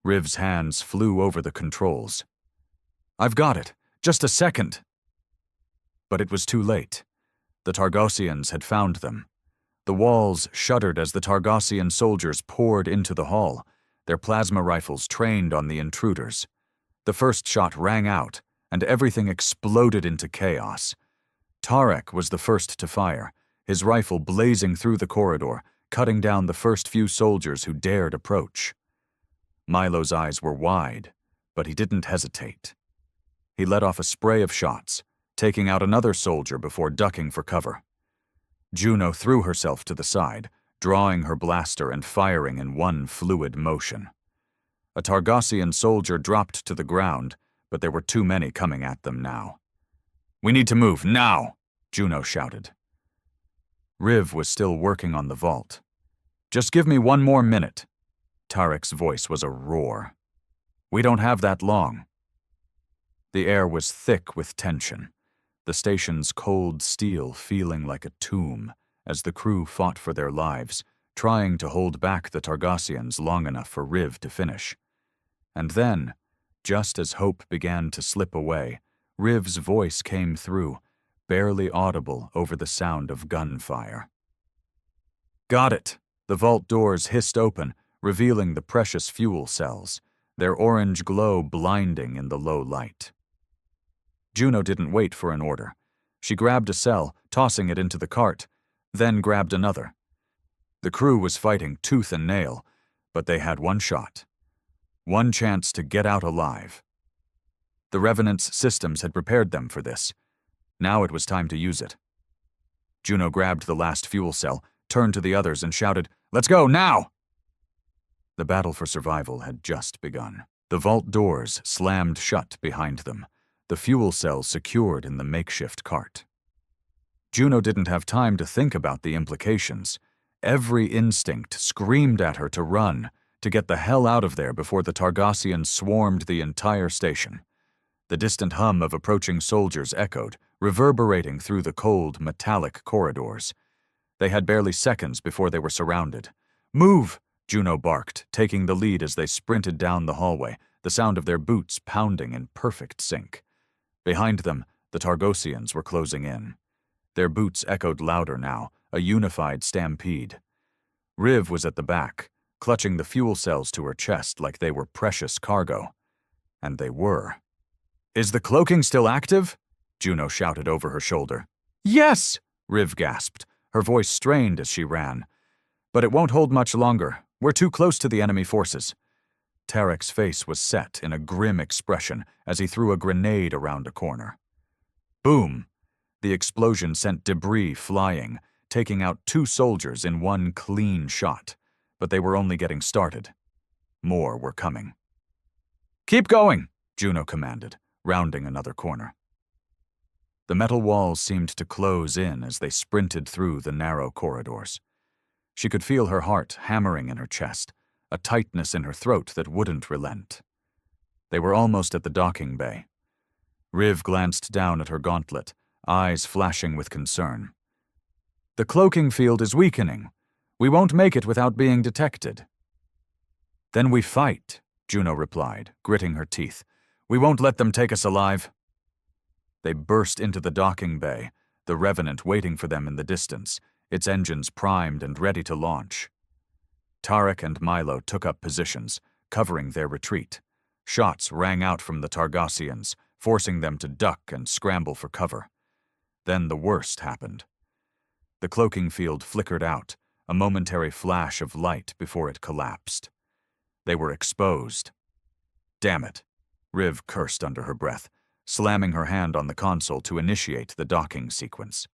Riv's hands flew over the controls. I've got it. Just a second. But it was too late. The Targossians had found them. The walls shuddered as the Targossian soldiers poured into the hall, their plasma rifles trained on the intruders. The first shot rang out, and everything exploded into chaos. Tarek was the first to fire, his rifle blazing through the corridor, cutting down the first few soldiers who dared approach. Milo's eyes were wide, but he didn't hesitate. He let off a spray of shots, taking out another soldier before ducking for cover. Juno threw herself to the side, drawing her blaster and firing in one fluid motion. A Targossian soldier dropped to the ground, but there were too many coming at them now. We need to move, now! Juno shouted. Riv was still working on the vault. Just give me one more minute. Tarek's voice was a roar. We don't have that long. The air was thick with tension, the station's cold steel feeling like a tomb as the crew fought for their lives, trying to hold back the Targossians long enough for Riv to finish. And then, just as hope began to slip away, Riv's voice came through, barely audible over the sound of gunfire. Got it! The vault doors hissed open, revealing the precious fuel cells, their orange glow blinding in the low light. Juno didn't wait for an order. She grabbed a cell, tossing it into the cart, then grabbed another. The crew was fighting tooth and nail, but they had one shot. One chance to get out alive. The Revenant's systems had prepared them for this. Now it was time to use it. Juno grabbed the last fuel cell, turned to the others, and shouted, "Let's go, now!" The battle for survival had just begun. The vault doors slammed shut behind them, the fuel cells secured in the makeshift cart. Juno didn't have time to think about the implications. Every instinct screamed at her to run, to get the hell out of there before the Targassians swarmed the entire station. The distant hum of approaching soldiers echoed, reverberating through the cold, metallic corridors. They had barely seconds before they were surrounded. "Move!" Juno barked, taking the lead as they sprinted down the hallway, the sound of their boots pounding in perfect sync. Behind them, the Targossians were closing in. Their boots echoed louder now, a unified stampede. Riv was at the back, clutching the fuel cells to her chest like they were precious cargo. And they were. "Is the cloaking still active?" Juno shouted over her shoulder. "Yes!" Riv gasped, her voice strained as she ran. "But it won't hold much longer. We're too close to the enemy forces." Tarek's face was set in a grim expression as he threw a grenade around a corner. Boom! The explosion sent debris flying, taking out 2 soldiers in one clean shot. But they were only getting started. More were coming. "Keep going!" Juno commanded, rounding another corner. The metal walls seemed to close in as they sprinted through the narrow corridors. She could feel her heart hammering in her chest, a tightness in her throat that wouldn't relent. They were almost at the docking bay. Riv glanced down at her gauntlet, eyes flashing with concern. "The cloaking field is weakening. We won't make it without being detected." "Then we fight," Juno replied, gritting her teeth. "We won't let them take us alive." They burst into the docking bay, the Revenant waiting for them in the distance, its engines primed and ready to launch. Tarek and Milo took up positions, covering their retreat. Shots rang out from the Targassians, forcing them to duck and scramble for cover. Then the worst happened. The cloaking field flickered out, a momentary flash of light before it collapsed. They were exposed. "Damn it," Riv cursed under her breath, slamming her hand on the console to initiate the docking sequence.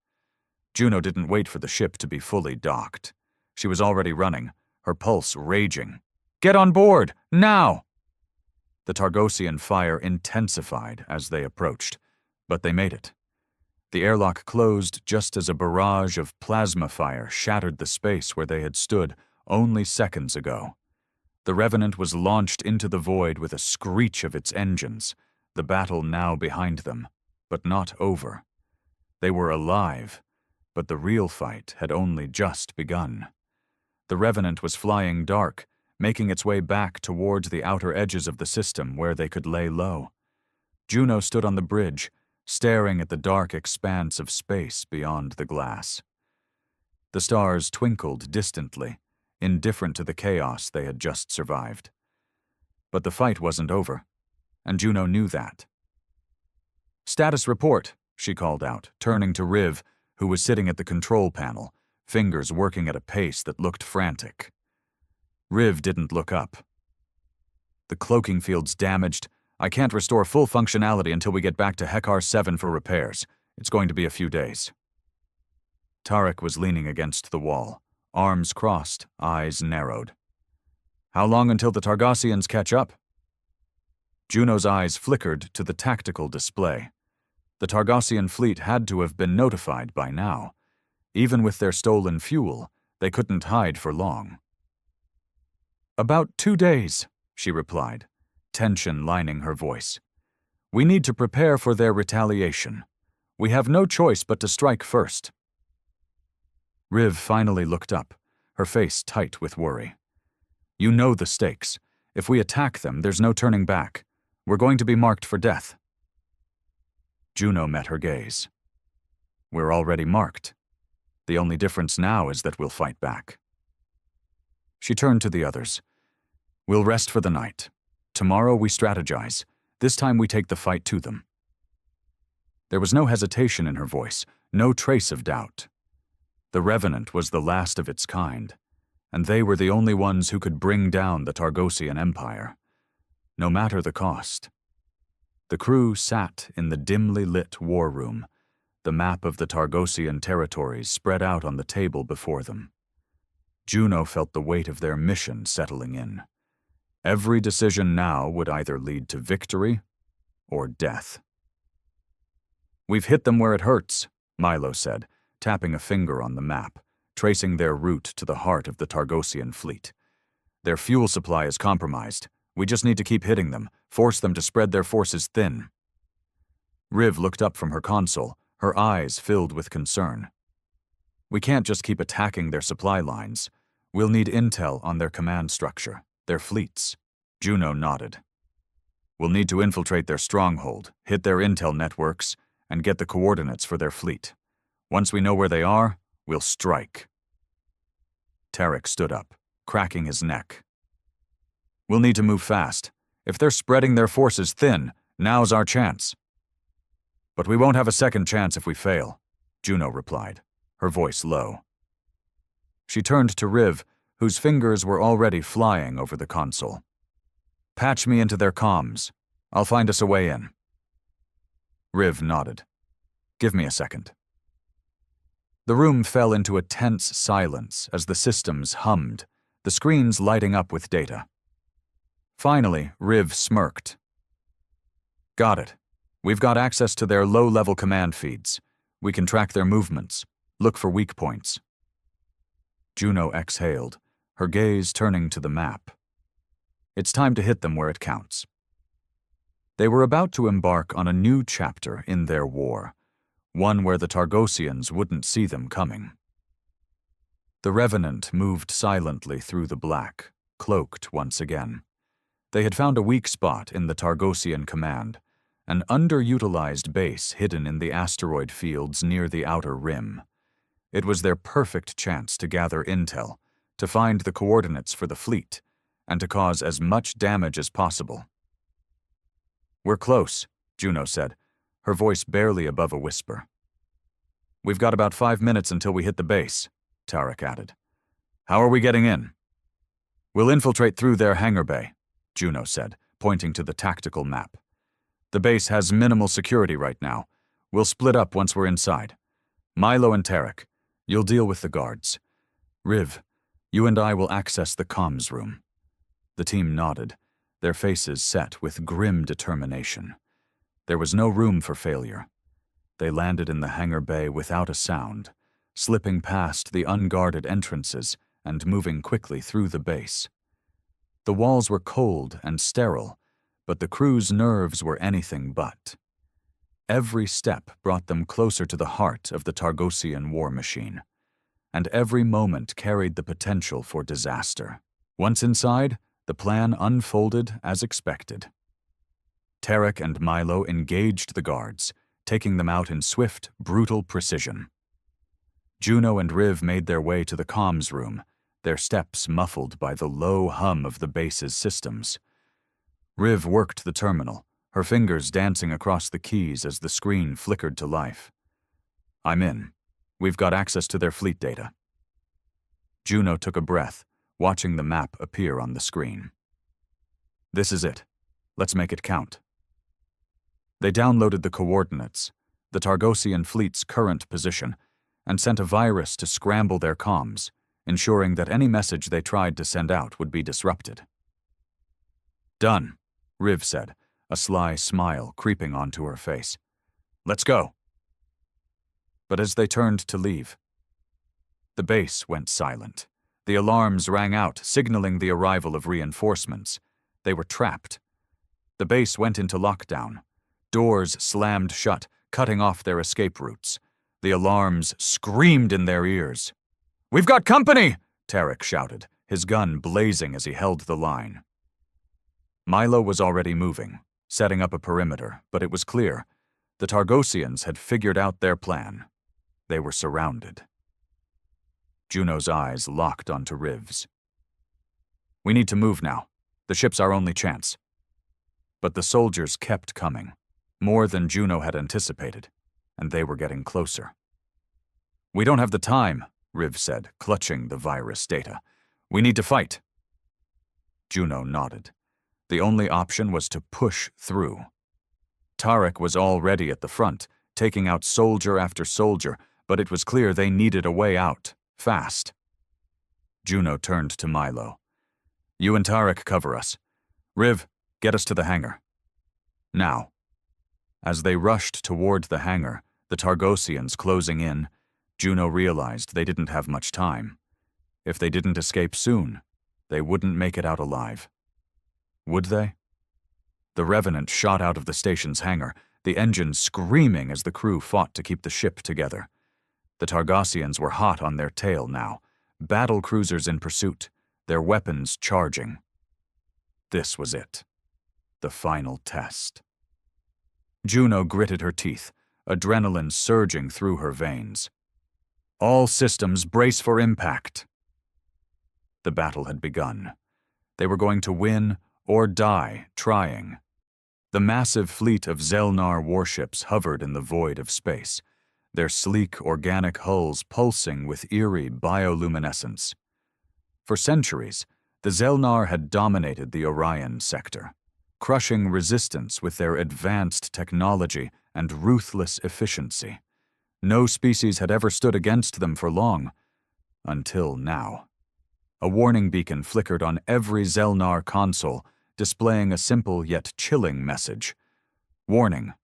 Juno didn't wait for the ship to be fully docked. She was already running, her pulse raging. "Get on board, now!" The Targossian fire intensified as they approached, but they made it. The airlock closed just as a barrage of plasma fire shattered the space where they had stood only seconds ago. The Revenant was launched into the void with a screech of its engines, the battle now behind them, but not over. They were alive, but the real fight had only just begun. The Revenant was flying dark, making its way back towards the outer edges of the system where they could lay low. Juno stood on the bridge, staring at the dark expanse of space beyond the glass. The stars twinkled distantly, indifferent to the chaos they had just survived. But the fight wasn't over, and Juno knew that. "Status report," she called out, turning to Riv, who was sitting at the control panel, fingers working at a pace that looked frantic. Riv didn't look up. "The cloaking field's damaged. I can't restore full functionality until we get back to Hekar 7 for repairs. It's going to be a few days." Tarek was leaning against the wall, arms crossed, eyes narrowed. "How long until the Targassians catch up?" Juno's eyes flickered to the tactical display. The Targassian fleet had to have been notified by now. Even with their stolen fuel, they couldn't hide for long. "About 2 days," she replied, tension lining her voice. "We need to prepare for their retaliation. We have no choice but to strike first." Riv finally looked up, her face tight with worry. "You know the stakes. If we attack them, there's no turning back. We're going to be marked for death." Juno met her gaze. "We're already marked. The only difference now is that we'll fight back." She turned to the others. "We'll rest for the night. Tomorrow we strategize. This time we take the fight to them." There was no hesitation in her voice, no trace of doubt. The Revenant was the last of its kind, and they were the only ones who could bring down the Targossian Empire, no matter the cost. The crew sat in the dimly lit war room, the map of the Targosian territories spread out on the table before them. Juno felt the weight of their mission settling in. Every decision now would either lead to victory or death. "We've hit them where it hurts," Milo said, tapping a finger on the map, tracing their route to the heart of the Targosian fleet. "Their fuel supply is compromised. We just need to keep hitting them, force them to spread their forces thin." Riv looked up from her console, her eyes filled with concern. "We can't just keep attacking their supply lines. We'll need intel on their command structure, their fleets." Juno nodded. "We'll need to infiltrate their stronghold, hit their intel networks, and get the coordinates for their fleet. Once we know where they are, we'll strike." Tarek stood up, cracking his neck. "We'll need to move fast. If they're spreading their forces thin, now's our chance." "But we won't have a second chance if we fail," Juno replied, her voice low. She turned to Riv, whose fingers were already flying over the console. "Patch me into their comms. I'll find us a way in." Riv nodded. "Give me a second." The room fell into a tense silence as the systems hummed, the screens lighting up with data. Finally, Riv smirked. "Got it. We've got access to their low-level command feeds. We can track their movements, look for weak points." Juno exhaled, her gaze turning to the map. It's time to hit them where it counts. They were about to embark on a new chapter in their war, one where the Targosians wouldn't see them coming. The Revenant moved silently through the black, cloaked once again. They had found a weak spot in the Targosian command, an underutilized base hidden in the asteroid fields near the outer rim. It was their perfect chance to gather intel, to find the coordinates for the fleet, and to cause as much damage as possible. "We're close," Juno said, her voice barely above a whisper. "We've got about 5 minutes until we hit the base," Tarek added. "How are we getting in?" "We'll infiltrate through their hangar bay," Juno said, pointing to the tactical map. "The base has minimal security right now. We'll split up once we're inside. Milo and Tarek, you'll deal with the guards. Riv, you and I will access the comms room." The team nodded, their faces set with grim determination. There was no room for failure. They landed in the hangar bay without a sound, slipping past the unguarded entrances and moving quickly through the base. The walls were cold and sterile, but the crew's nerves were anything but. Every step brought them closer to the heart of the Targosian war machine, and every moment carried the potential for disaster. Once inside, the plan unfolded as expected. Tarek and Milo engaged the guards, taking them out in swift, brutal precision. Juno and Riv made their way to the comms room, their steps muffled by the low hum of the base's systems. Riv worked the terminal, her fingers dancing across the keys as the screen flickered to life. "I'm in. We've got access to their fleet data." Juno took a breath, watching the map appear on the screen. "This is it. Let's make it count." They downloaded the coordinates, the Targosian fleet's current position, and sent a virus to scramble their comms, ensuring that any message they tried to send out would be disrupted. "Done," Riv said, a sly smile creeping onto her face. "Let's go." But as they turned to leave, the base went silent. The alarms rang out, signaling the arrival of reinforcements. They were trapped. The base went into lockdown. Doors slammed shut, cutting off their escape routes. The alarms screamed in their ears. "We've got company!" Tarek shouted, his gun blazing as he held the line. Milo was already moving, setting up a perimeter, but it was clear. The Targosians had figured out their plan. They were surrounded. Juno's eyes locked onto Riv's. "We need to move now. The ship's our only chance." But the soldiers kept coming, more than Juno had anticipated, and they were getting closer. "We don't have the time," Riv said, clutching the virus data. "We need to fight." Juno nodded. The only option was to push through. Tarek was already at the front, taking out soldier after soldier, but it was clear they needed a way out, fast. Juno turned to Milo. You and Tarek cover us. Riv, get us to the hangar. Now. As they rushed toward the hangar, the Targosians closing in, Juno realized they didn't have much time. If they didn't escape soon, they wouldn't make it out alive. Would they? The Revenant shot out of the station's hangar, the engines screaming as the crew fought to keep the ship together. The Targosians were hot on their tail now, battle cruisers in pursuit, their weapons charging. This was it. The final test. Juno gritted her teeth, adrenaline surging through her veins. All systems brace for impact. The battle had begun. They were going to win or die trying. The massive fleet of Zelnar warships hovered in the void of space, their sleek organic hulls pulsing with eerie bioluminescence. For centuries, the Zelnar had dominated the Orion sector, crushing resistance with their advanced technology and ruthless efficiency. No species had ever stood against them for long, until now. A warning beacon flickered on every Zelnar console, displaying a simple yet chilling message. Warning,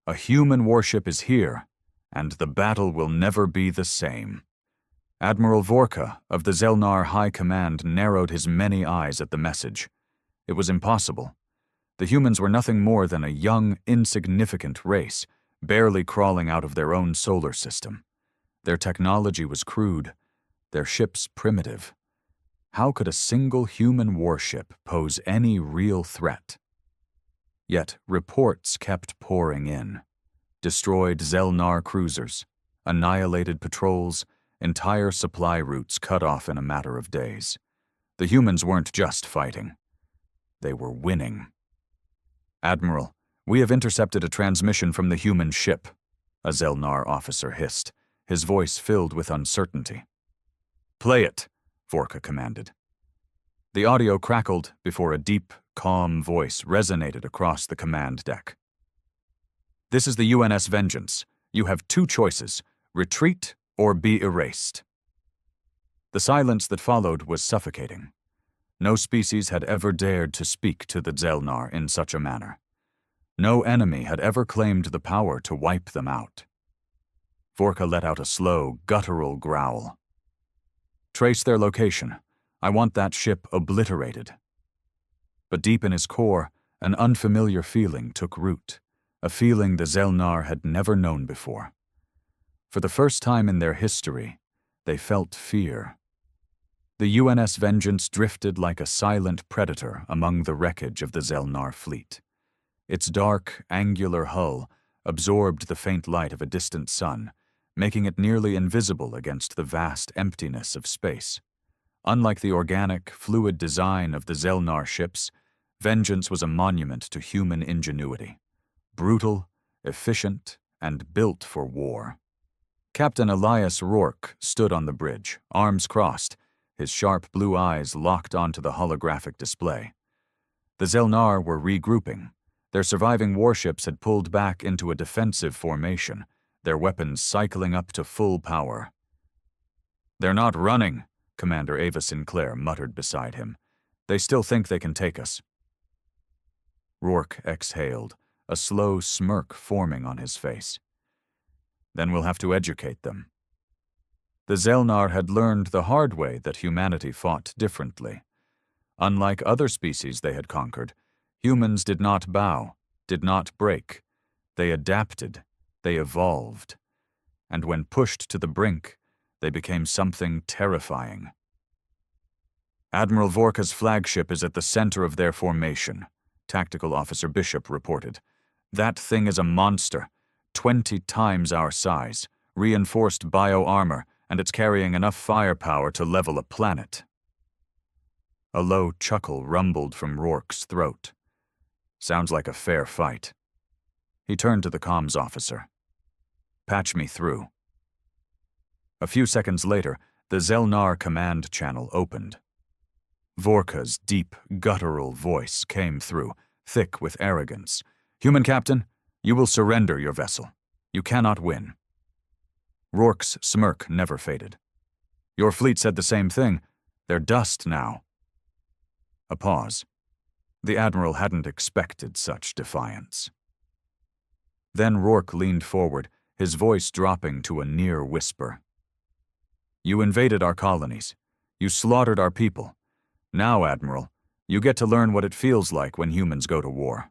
a human warship is here, and the battle will never be the same. Admiral Vorka of the Zelnar High Command narrowed his many eyes at the message. It was impossible. The humans were nothing more than a young, insignificant race, barely crawling out of their own solar system. Their technology was crude, their ships primitive. How could a single human warship pose any real threat? Yet reports kept pouring in. Destroyed Zelnar cruisers, annihilated patrols, entire supply routes cut off in a matter of days. The humans weren't just fighting. They were winning. Admiral, we have intercepted a transmission from the human ship, a Zelnar officer hissed, his voice filled with uncertainty. Play it, Vorka commanded. The audio crackled before a deep, calm voice resonated across the command deck. This is the UNS Vengeance. You have two choices, retreat or be erased. The silence that followed was suffocating. No species had ever dared to speak to the Zelnar in such a manner. No enemy had ever claimed the power to wipe them out. Vorka let out a slow, guttural growl. Trace their location. I want that ship obliterated. But deep in his core, an unfamiliar feeling took root, a feeling the Zelnar had never known before. For the first time in their history, they felt fear. The UNS Vengeance drifted like a silent predator among the wreckage of the Zelnar fleet. Its dark, angular hull absorbed the faint light of a distant sun, making it nearly invisible against the vast emptiness of space. Unlike the organic, fluid design of the Zelnar ships, Vengeance was a monument to human ingenuity. Brutal, efficient, and built for war. Captain Elias Rourke stood on the bridge, arms crossed, his sharp blue eyes locked onto the holographic display. The Zelnar were regrouping. Their surviving warships had pulled back into a defensive formation, their weapons cycling up to full power. They're not running, Commander Ava Sinclair muttered beside him. They still think they can take us. Rourke exhaled, a slow smirk forming on his face. Then we'll have to educate them. The Zelnar had learned the hard way that humanity fought differently. Unlike other species they had conquered, humans did not bow, did not break. They adapted, they evolved. And when pushed to the brink, they became something terrifying. Admiral Vorka's flagship is at the center of their formation, Tactical Officer Bishop reported. That thing is a monster, 20 times our size, reinforced bio-armor, and it's carrying enough firepower to level a planet. A low chuckle rumbled from Rourke's throat. Sounds like a fair fight. He turned to the comms officer. Patch me through. A few seconds later, the Zelnar command channel opened. Vorka's deep, guttural voice came through, thick with arrogance. Human captain, you will surrender your vessel. You cannot win. Rourke's smirk never faded. Your fleet said the same thing. They're dust now. A pause. The Admiral hadn't expected such defiance. Then Rourke leaned forward, his voice dropping to a near whisper. You invaded our colonies. You slaughtered our people. Now, Admiral, you get to learn what it feels like when humans go to war.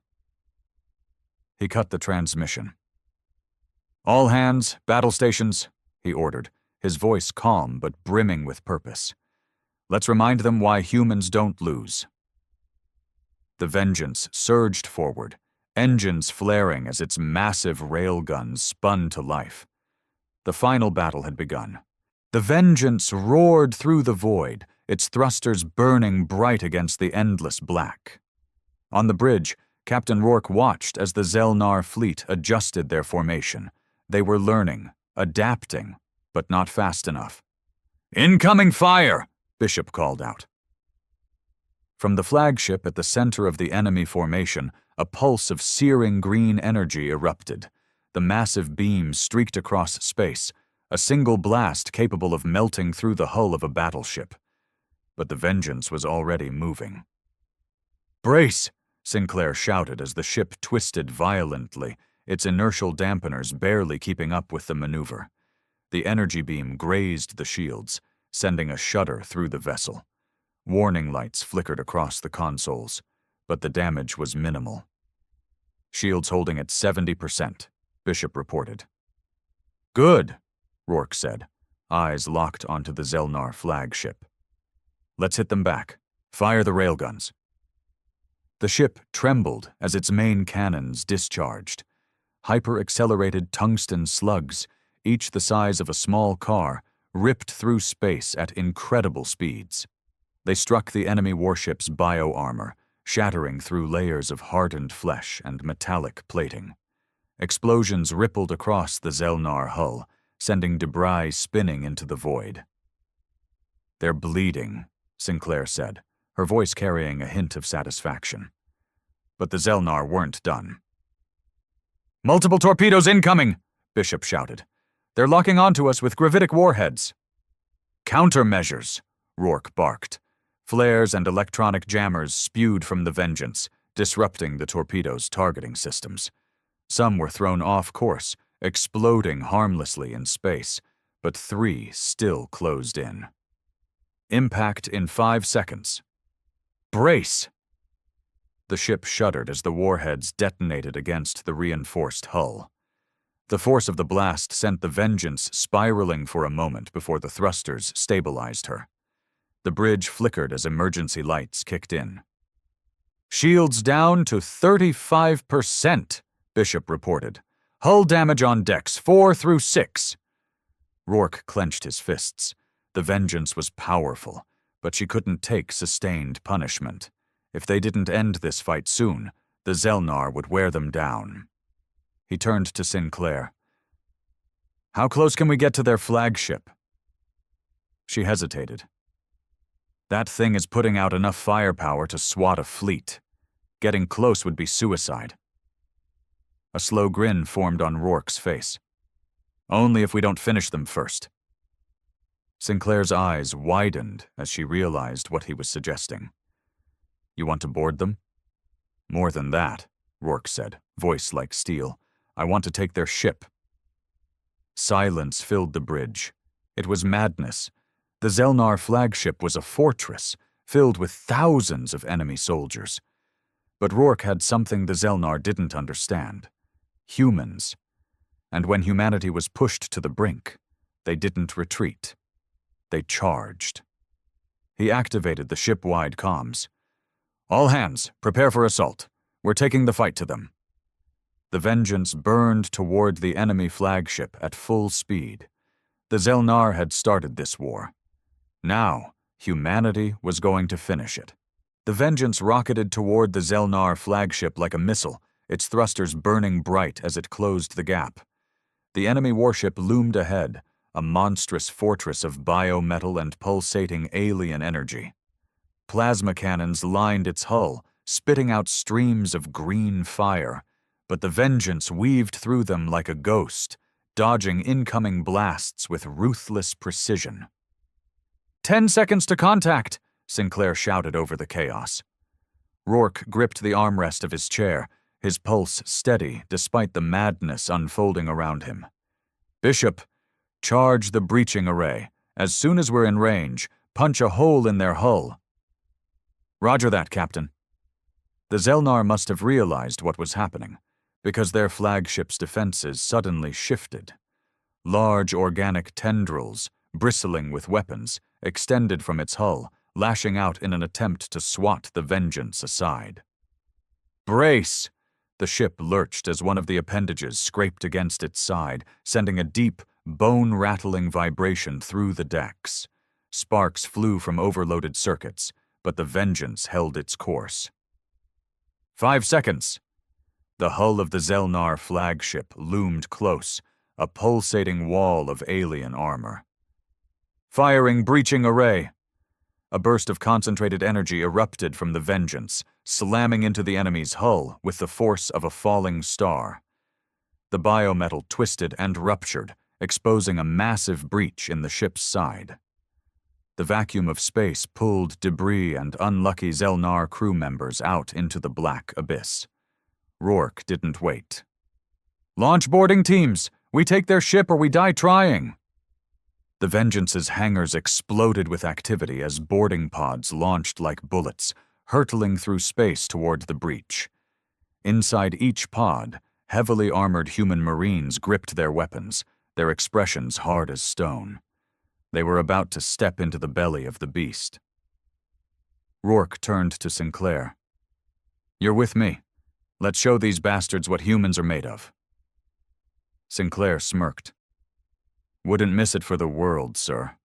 He cut the transmission. All hands, battle stations, he ordered, his voice calm but brimming with purpose. Let's remind them why humans don't lose. The Vengeance surged forward, engines flaring as its massive railguns spun to life. The final battle had begun. The Vengeance roared through the void, its thrusters burning bright against the endless black. On the bridge, Captain Rourke watched as the Zelnar fleet adjusted their formation. They were learning, adapting, but not fast enough. "Incoming fire!" Bishop called out. From the flagship at the center of the enemy formation, a pulse of searing green energy erupted. The massive beam streaked across space, a single blast capable of melting through the hull of a battleship. But the Vengeance was already moving. "Brace!" Sinclair shouted as the ship twisted violently, its inertial dampeners barely keeping up with the maneuver. The energy beam grazed the shields, sending a shudder through the vessel. Warning lights flickered across the consoles, but the damage was minimal. Shields holding at 70%, Bishop reported. "Good," Rourke said, eyes locked onto the Zelnar flagship. "Let's hit them back. Fire the railguns." The ship trembled as its main cannons discharged. Hyper-accelerated tungsten slugs, each the size of a small car, ripped through space at incredible speeds. They struck the enemy warship's bio-armor, shattering through layers of hardened flesh and metallic plating. Explosions rippled across the Zelnar hull, sending debris spinning into the void. "They're bleeding," Sinclair said, her voice carrying a hint of satisfaction. But the Zelnar weren't done. "Multiple torpedoes incoming!" Bishop shouted. "They're locking onto us with gravitic warheads." "Countermeasures!" Rourke barked. Flares and electronic jammers spewed from the Vengeance, disrupting the torpedoes' targeting systems. Some were thrown off course, exploding harmlessly in space, but 3 still closed in. Impact in 5 seconds. "Brace!" The ship shuddered as the warheads detonated against the reinforced hull. The force of the blast sent the Vengeance spiraling for a moment before the thrusters stabilized her. The bridge flickered as emergency lights kicked in. "Shields down to 35%, Bishop reported. "Hull damage on decks 4 through 6. Rourke clenched his fists. The Vengeance was powerful, but she couldn't take sustained punishment. If they didn't end this fight soon, the Zelnar would wear them down. He turned to Sinclair. "How close can we get to their flagship?" She hesitated. "That thing is putting out enough firepower to swat a fleet. Getting close would be suicide." A slow grin formed on Rourke's face. "Only if we don't finish them first." Sinclair's eyes widened as she realized what he was suggesting. "You want to board them?" "More than that," Rourke said, voice like steel. "I want to take their ship." Silence filled the bridge. It was madness. The Zelnar flagship was a fortress, filled with thousands of enemy soldiers. But Rourke had something the Zelnar didn't understand. Humans. And when humanity was pushed to the brink, they didn't retreat. They charged. He activated the ship-wide comms. "All hands, prepare for assault. We're taking the fight to them." The Vengeance burned toward the enemy flagship at full speed. The Zelnar had started this war. Now, humanity was going to finish it. The Vengeance rocketed toward the Zelnar flagship like a missile, its thrusters burning bright as it closed the gap. The enemy warship loomed ahead, a monstrous fortress of biometal and pulsating alien energy. Plasma cannons lined its hull, spitting out streams of green fire, but the Vengeance weaved through them like a ghost, dodging incoming blasts with ruthless precision. 10 seconds to contact, Sinclair shouted over the chaos. Rourke gripped the armrest of his chair, his pulse steady despite the madness unfolding around him. Bishop, charge the breaching array. As soon as we're in range, punch a hole in their hull. Roger that, Captain. The Zelnar must have realized what was happening, because their flagship's defenses suddenly shifted. Large organic tendrils, bristling with weapons, extended from its hull, lashing out in an attempt to swat the Vengeance aside. Brace! The ship lurched as one of the appendages scraped against its side, sending a deep, bone-rattling vibration through the decks. Sparks flew from overloaded circuits, but the Vengeance held its course. 5 seconds. The hull of the Zelnar flagship loomed close, a pulsating wall of alien armor. Firing breaching array. A burst of concentrated energy erupted from the Vengeance, slamming into the enemy's hull with the force of a falling star. The biometal twisted and ruptured, exposing a massive breach in the ship's side. The vacuum of space pulled debris and unlucky Zelnar crew members out into the black abyss. Rourke didn't wait. Launch boarding teams! We take their ship or we die trying! The Vengeance's hangars exploded with activity as boarding pods launched like bullets, hurtling through space toward the breach. Inside each pod, heavily armored human Marines gripped their weapons, their expressions hard as stone. They were about to step into the belly of the beast. Rourke turned to Sinclair. You're with me. Let's show these bastards what humans are made of. Sinclair smirked. Wouldn't miss it for the world, sir.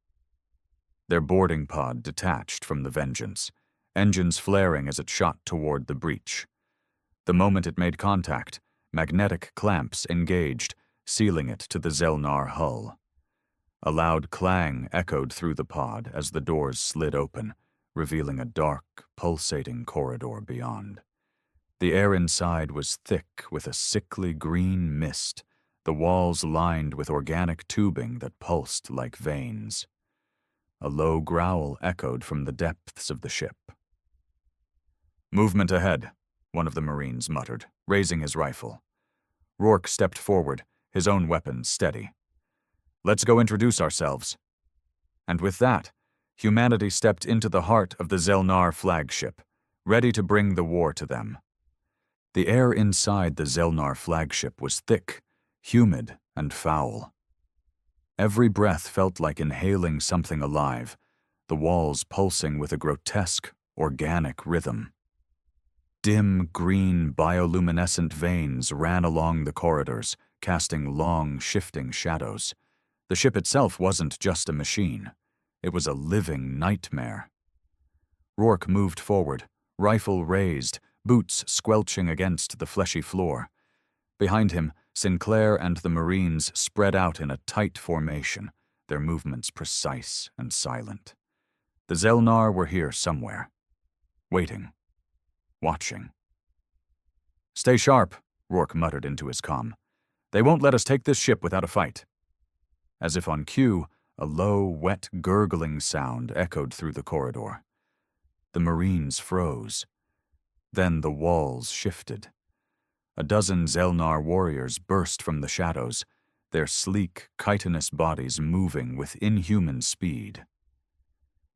Their boarding pod detached from the Vengeance, engines flaring as it shot toward the breach. The moment it made contact, magnetic clamps engaged, sealing it to the Zelnar hull. A loud clang echoed through the pod as the doors slid open, revealing a dark, pulsating corridor beyond. The air inside was thick with a sickly green mist, the walls lined with organic tubing that pulsed like veins. A low growl echoed from the depths of the ship. Movement ahead, one of the Marines muttered, raising his rifle. Rourke stepped forward, his own weapon steady. Let's go introduce ourselves. And with that, humanity stepped into the heart of the Zelnar flagship, ready to bring the war to them. The air inside the Zelnar flagship was thick, humid, and foul. Every breath felt like inhaling something alive, the walls pulsing with a grotesque, organic rhythm. Dim, green, bioluminescent veins ran along the corridors, casting long, shifting shadows. The ship itself wasn't just a machine. It was a living nightmare. Rourke moved forward, rifle raised, boots squelching against the fleshy floor. Behind him, Sinclair and the Marines spread out in a tight formation, their movements precise and silent. The Zelnar were here somewhere, waiting, watching. Stay sharp, Rourke muttered into his comm. They won't let us take this ship without a fight. As if on cue, a low, wet, gurgling sound echoed through the corridor. The Marines froze. Then the walls shifted. A dozen Zelnar warriors burst from the shadows, their sleek, chitinous bodies moving with inhuman speed.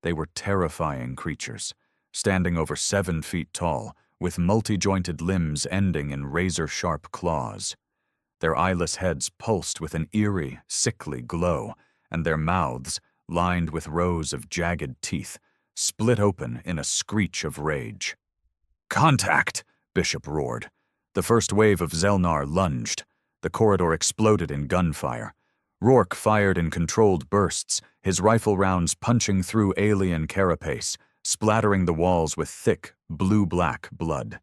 They were terrifying creatures, standing over 7 feet tall, with multi-jointed limbs ending in razor-sharp claws. Their eyeless heads pulsed with an eerie, sickly glow, and their mouths, lined with rows of jagged teeth, split open in a screech of rage. "Contact!" Bishop roared. The first wave of Zelnar lunged. The corridor exploded in gunfire. Rourke fired in controlled bursts, his rifle rounds punching through alien carapace, splattering the walls with thick, blue-black blood.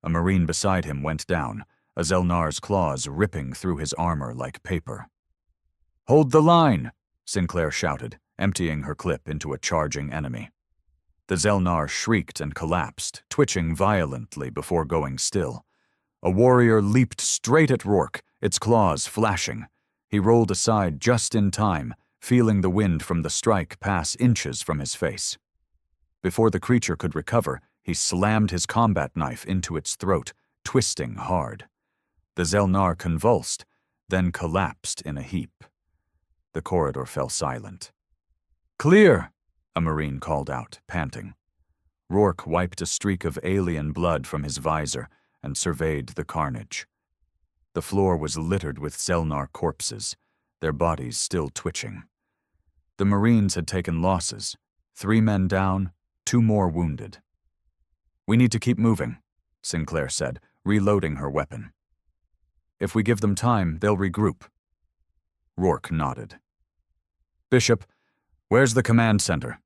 A Marine beside him went down, a Zelnar's claws ripping through his armor like paper. "Hold the line!" Sinclair shouted, emptying her clip into a charging enemy. The Zelnar shrieked and collapsed, twitching violently before going still. A warrior leaped straight at Rourke, its claws flashing. He rolled aside just in time, feeling the wind from the strike pass inches from his face. Before the creature could recover, he slammed his combat knife into its throat, twisting hard. The Zelnar convulsed, then collapsed in a heap. The corridor fell silent. "Clear!" a Marine called out, panting. Rourke wiped a streak of alien blood from his visor and surveyed the carnage. The floor was littered with Zelnar corpses, their bodies still twitching. The Marines had taken losses, 3 men down, 2 more wounded. "We need to keep moving," Sinclair said, reloading her weapon. "If we give them time, they'll regroup." Rourke nodded. "Bishop, where's the command center?"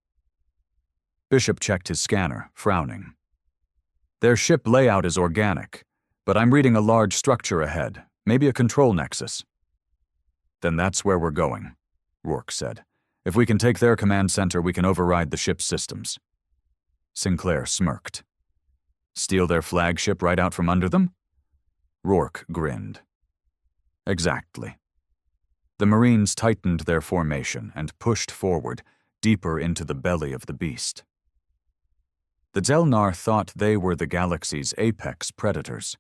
Bishop checked his scanner, frowning. "Their ship layout is organic, but I'm reading a large structure ahead, maybe a control nexus." "Then that's where we're going," Rourke said. "If we can take their command center, we can override the ship's systems." Sinclair smirked. "Steal their flagship right out from under them?" Rourke grinned. "Exactly." The Marines tightened their formation and pushed forward, deeper into the belly of the beast. The Zelnar thought they were the galaxy's apex predators.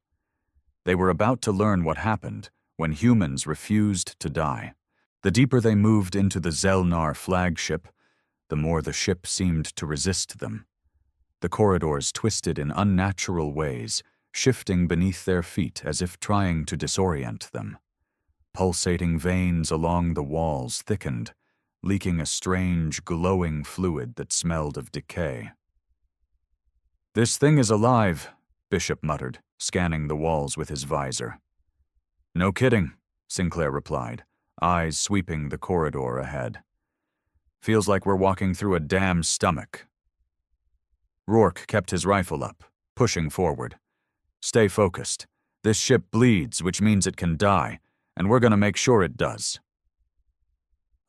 They were about to learn what happened when humans refused to die. The deeper they moved into the Zelnar flagship, the more the ship seemed to resist them. The corridors twisted in unnatural ways, shifting beneath their feet as if trying to disorient them. Pulsating veins along the walls thickened, leaking a strange, glowing fluid that smelled of decay. "This thing is alive," Bishop muttered, scanning the walls with his visor. "No kidding," Sinclair replied, eyes sweeping the corridor ahead. "Feels like we're walking through a dam's stomach." Rourke kept his rifle up, pushing forward. "Stay focused. This ship bleeds, which means it can die, and we're going to make sure it does."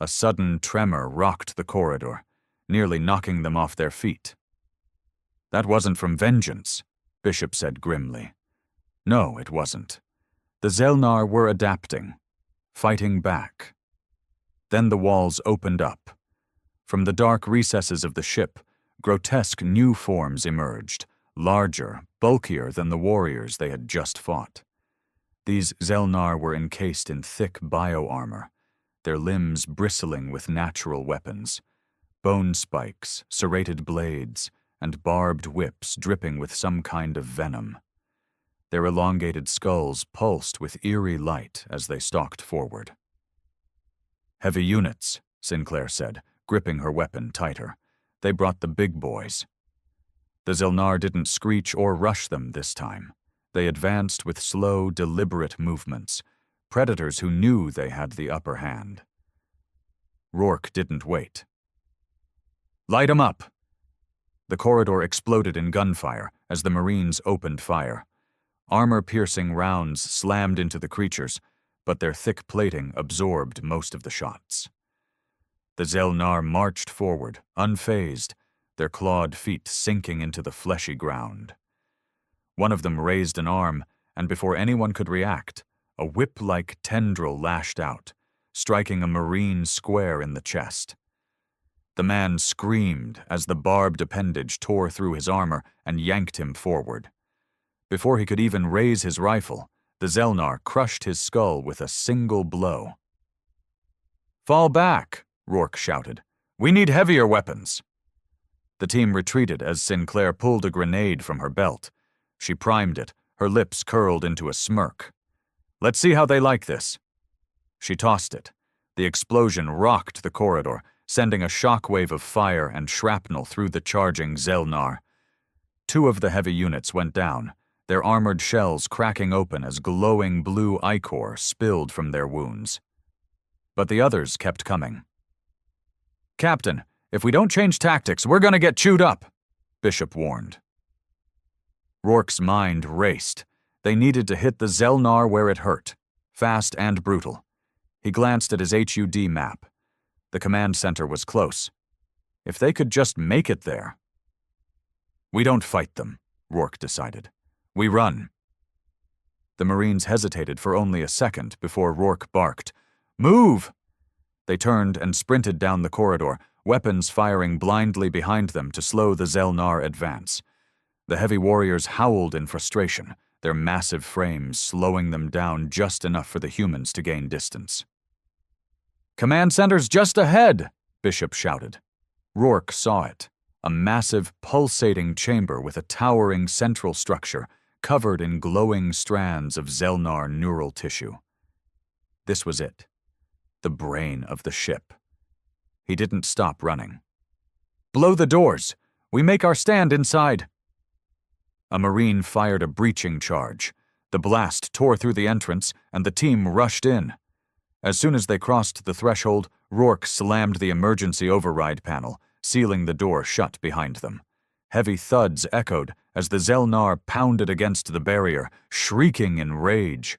A sudden tremor rocked the corridor, nearly knocking them off their feet. "That wasn't from vengeance," Bishop said grimly. "No, it wasn't. The Zelnar were adapting, fighting back." Then the walls opened up. From the dark recesses of the ship, grotesque new forms emerged, larger, bulkier than the warriors they had just fought. These Zelnar were encased in thick bio-armor, their limbs bristling with natural weapons, bone spikes, serrated blades, and barbed whips dripping with some kind of venom. Their elongated skulls pulsed with eerie light as they stalked forward. "Heavy units," Sinclair said, gripping her weapon tighter. "They brought the big boys." The Zelnar didn't screech or rush them this time. They advanced with slow, deliberate movements, predators who knew they had the upper hand. Rourke didn't wait. "Light 'em up!" The corridor exploded in gunfire as the Marines opened fire. Armor-piercing rounds slammed into the creatures, but their thick plating absorbed most of the shots. The Zelnar marched forward, unfazed, their clawed feet sinking into the fleshy ground. One of them raised an arm, and before anyone could react, a whip-like tendril lashed out, striking a Marine square in the chest. The man screamed as the barbed appendage tore through his armor and yanked him forward. Before he could even raise his rifle, the Zelnar crushed his skull with a single blow. "Fall back!" Rourke shouted. "We need heavier weapons!" The team retreated as Sinclair pulled a grenade from her belt. She primed it, her lips curled into a smirk. "Let's see how they like this." She tossed it. The explosion rocked the corridor, sending a shockwave of fire and shrapnel through the charging Zelnar. 2 of the heavy units went down, their armored shells cracking open as glowing blue ichor spilled from their wounds. But the others kept coming. "Captain, if we don't change tactics, we're going to get chewed up," Bishop warned. Rourke's mind raced. They needed to hit the Zelnar where it hurt, fast and brutal. He glanced at his HUD map. The command center was close. If they could just make it there. "We don't fight them," Rourke decided. "We run." The Marines hesitated for only a second before Rourke barked, "Move!" They turned and sprinted down the corridor, weapons firing blindly behind them to slow the Zelnar advance. The heavy warriors howled in frustration, their massive frames slowing them down just enough for the humans to gain distance. "Command center's just ahead!" Bishop shouted. Rourke saw it, a massive, pulsating chamber with a towering central structure covered in glowing strands of Zelnar neural tissue. This was it, the brain of the ship. He didn't stop running. "Blow the doors! We make our stand inside!" A Marine fired a breaching charge. The blast tore through the entrance, and the team rushed in. As soon as they crossed the threshold, Rourke slammed the emergency override panel, sealing the door shut behind them. Heavy thuds echoed as the Zelnar pounded against the barrier, shrieking in rage.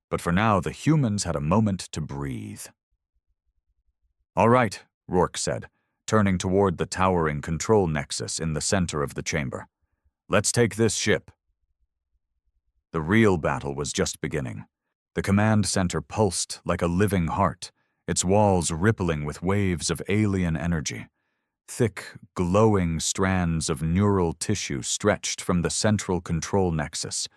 But for now, the humans had a moment to breathe. "All right," Rourke said, turning toward the towering control nexus in the center of the chamber. "Let's take this ship." The real battle was just beginning. The command center pulsed like a living heart, its walls rippling with waves of alien energy. Thick, glowing strands of neural tissue stretched from the central control nexus,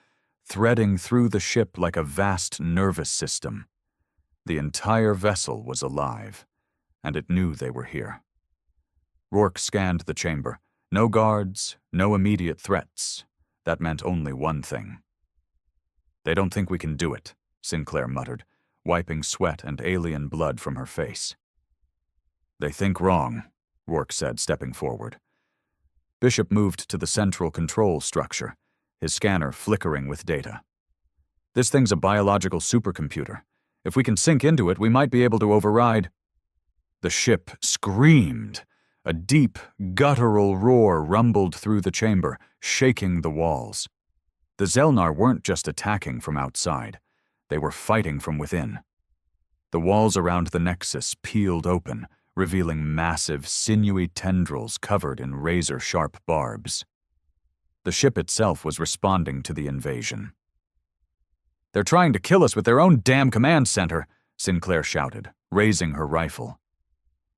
threading through the ship like a vast nervous system. The entire vessel was alive, and it knew they were here. Rourke scanned the chamber. No guards, no immediate threats. That meant only one thing. "They don't think we can do it," Sinclair muttered, wiping sweat and alien blood from her face. "They think wrong," Rourke said, stepping forward. Bishop moved to the central control structure, his scanner flickering with data. "This thing's a biological supercomputer. If we can sink into it, we might be able to override." The ship screamed. A deep, guttural roar rumbled through the chamber, shaking the walls. The Zelnar weren't just attacking from outside. They were fighting from within. The walls around the nexus peeled open, revealing massive, sinewy tendrils covered in razor-sharp barbs. The ship itself was responding to the invasion. "They're trying to kill us with their own damn command center," Sinclair shouted, raising her rifle.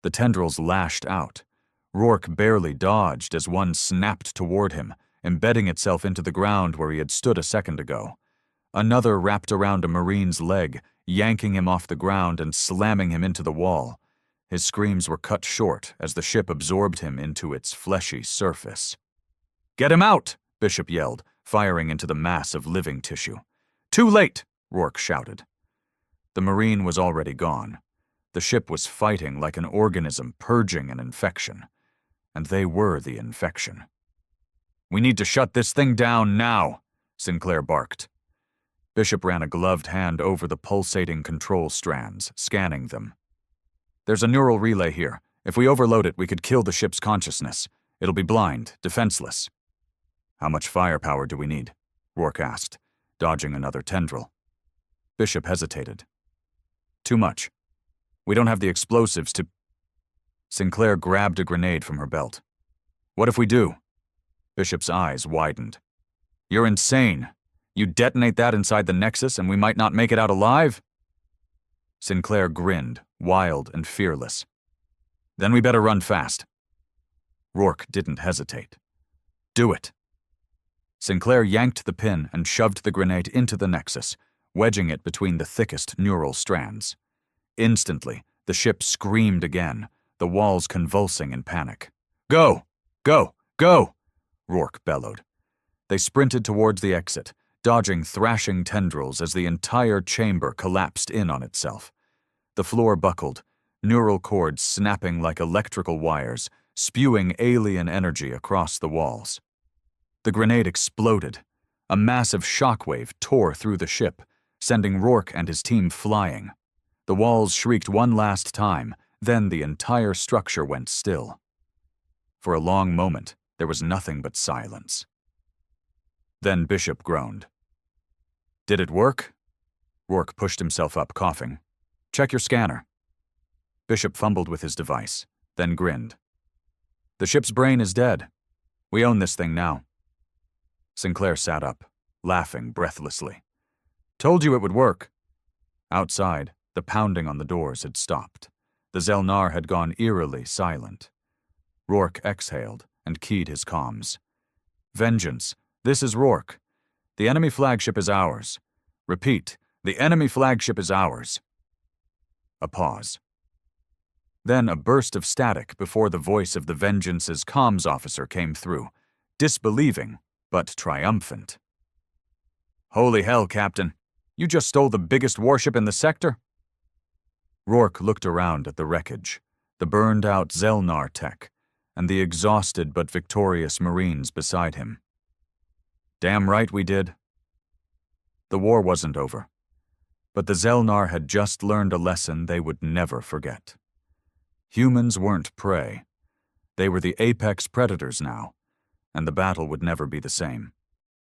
The tendrils lashed out. Rourke barely dodged as one snapped toward him, embedding itself into the ground where he had stood a second ago. Another wrapped around a Marine's leg, yanking him off the ground and slamming him into the wall. His screams were cut short as the ship absorbed him into its fleshy surface. "Get him out!" Bishop yelled, firing into the mass of living tissue. "Too late!" Rourke shouted. The Marine was already gone. The ship was fighting like an organism purging an infection. And they were the infection. "We need to shut this thing down now," Sinclair barked. Bishop ran a gloved hand over the pulsating control strands, scanning them. "There's a neural relay here. If we overload it, we could kill the ship's consciousness. It'll be blind, defenseless." "How much firepower do we need?" Rourke asked, dodging another tendril. Bishop hesitated. "Too much. We don't have the explosives to—" Sinclair grabbed a grenade from her belt. "What if we do?" Bishop's eyes widened. "You're insane. You detonate that inside the Nexus and we might not make it out alive?" Sinclair grinned, wild and fearless. "Then we better run fast." Rourke didn't hesitate. "Do it." Sinclair yanked the pin and shoved the grenade into the Nexus, wedging it between the thickest neural strands. Instantly, the ship screamed again, the walls convulsing in panic. "Go! Go! Go!" Rourke bellowed. They sprinted towards the exit, dodging thrashing tendrils as the entire chamber collapsed in on itself. The floor buckled, neural cords snapping like electrical wires, spewing alien energy across the walls. The grenade exploded. A massive shockwave tore through the ship, sending Rourke and his team flying. The walls shrieked one last time, then the entire structure went still. For a long moment, there was nothing but silence. Then Bishop groaned. "Did it work?" Rourke pushed himself up, coughing. "Check your scanner." Bishop fumbled with his device, then grinned. "The ship's brain is dead. We own this thing now." Sinclair sat up, laughing breathlessly. Told you it would work. Outside, the pounding on the doors had stopped. The Zelnar had gone eerily silent. Rourke exhaled and keyed his comms. Vengeance, this is Rourke. The enemy flagship is ours. Repeat, the enemy flagship is ours. A pause. Then a burst of static before the voice of the Vengeance's comms officer came through, disbelieving, but triumphant. Holy hell, Captain. You just stole the biggest warship in the sector? Rourke looked around at the wreckage, the burned-out Zelnar tech, and the exhausted but victorious Marines beside him. Damn right we did. The war wasn't over, but the Zelnar had just learned a lesson they would never forget. Humans weren't prey. They were the apex predators now, and the battle would never be the same.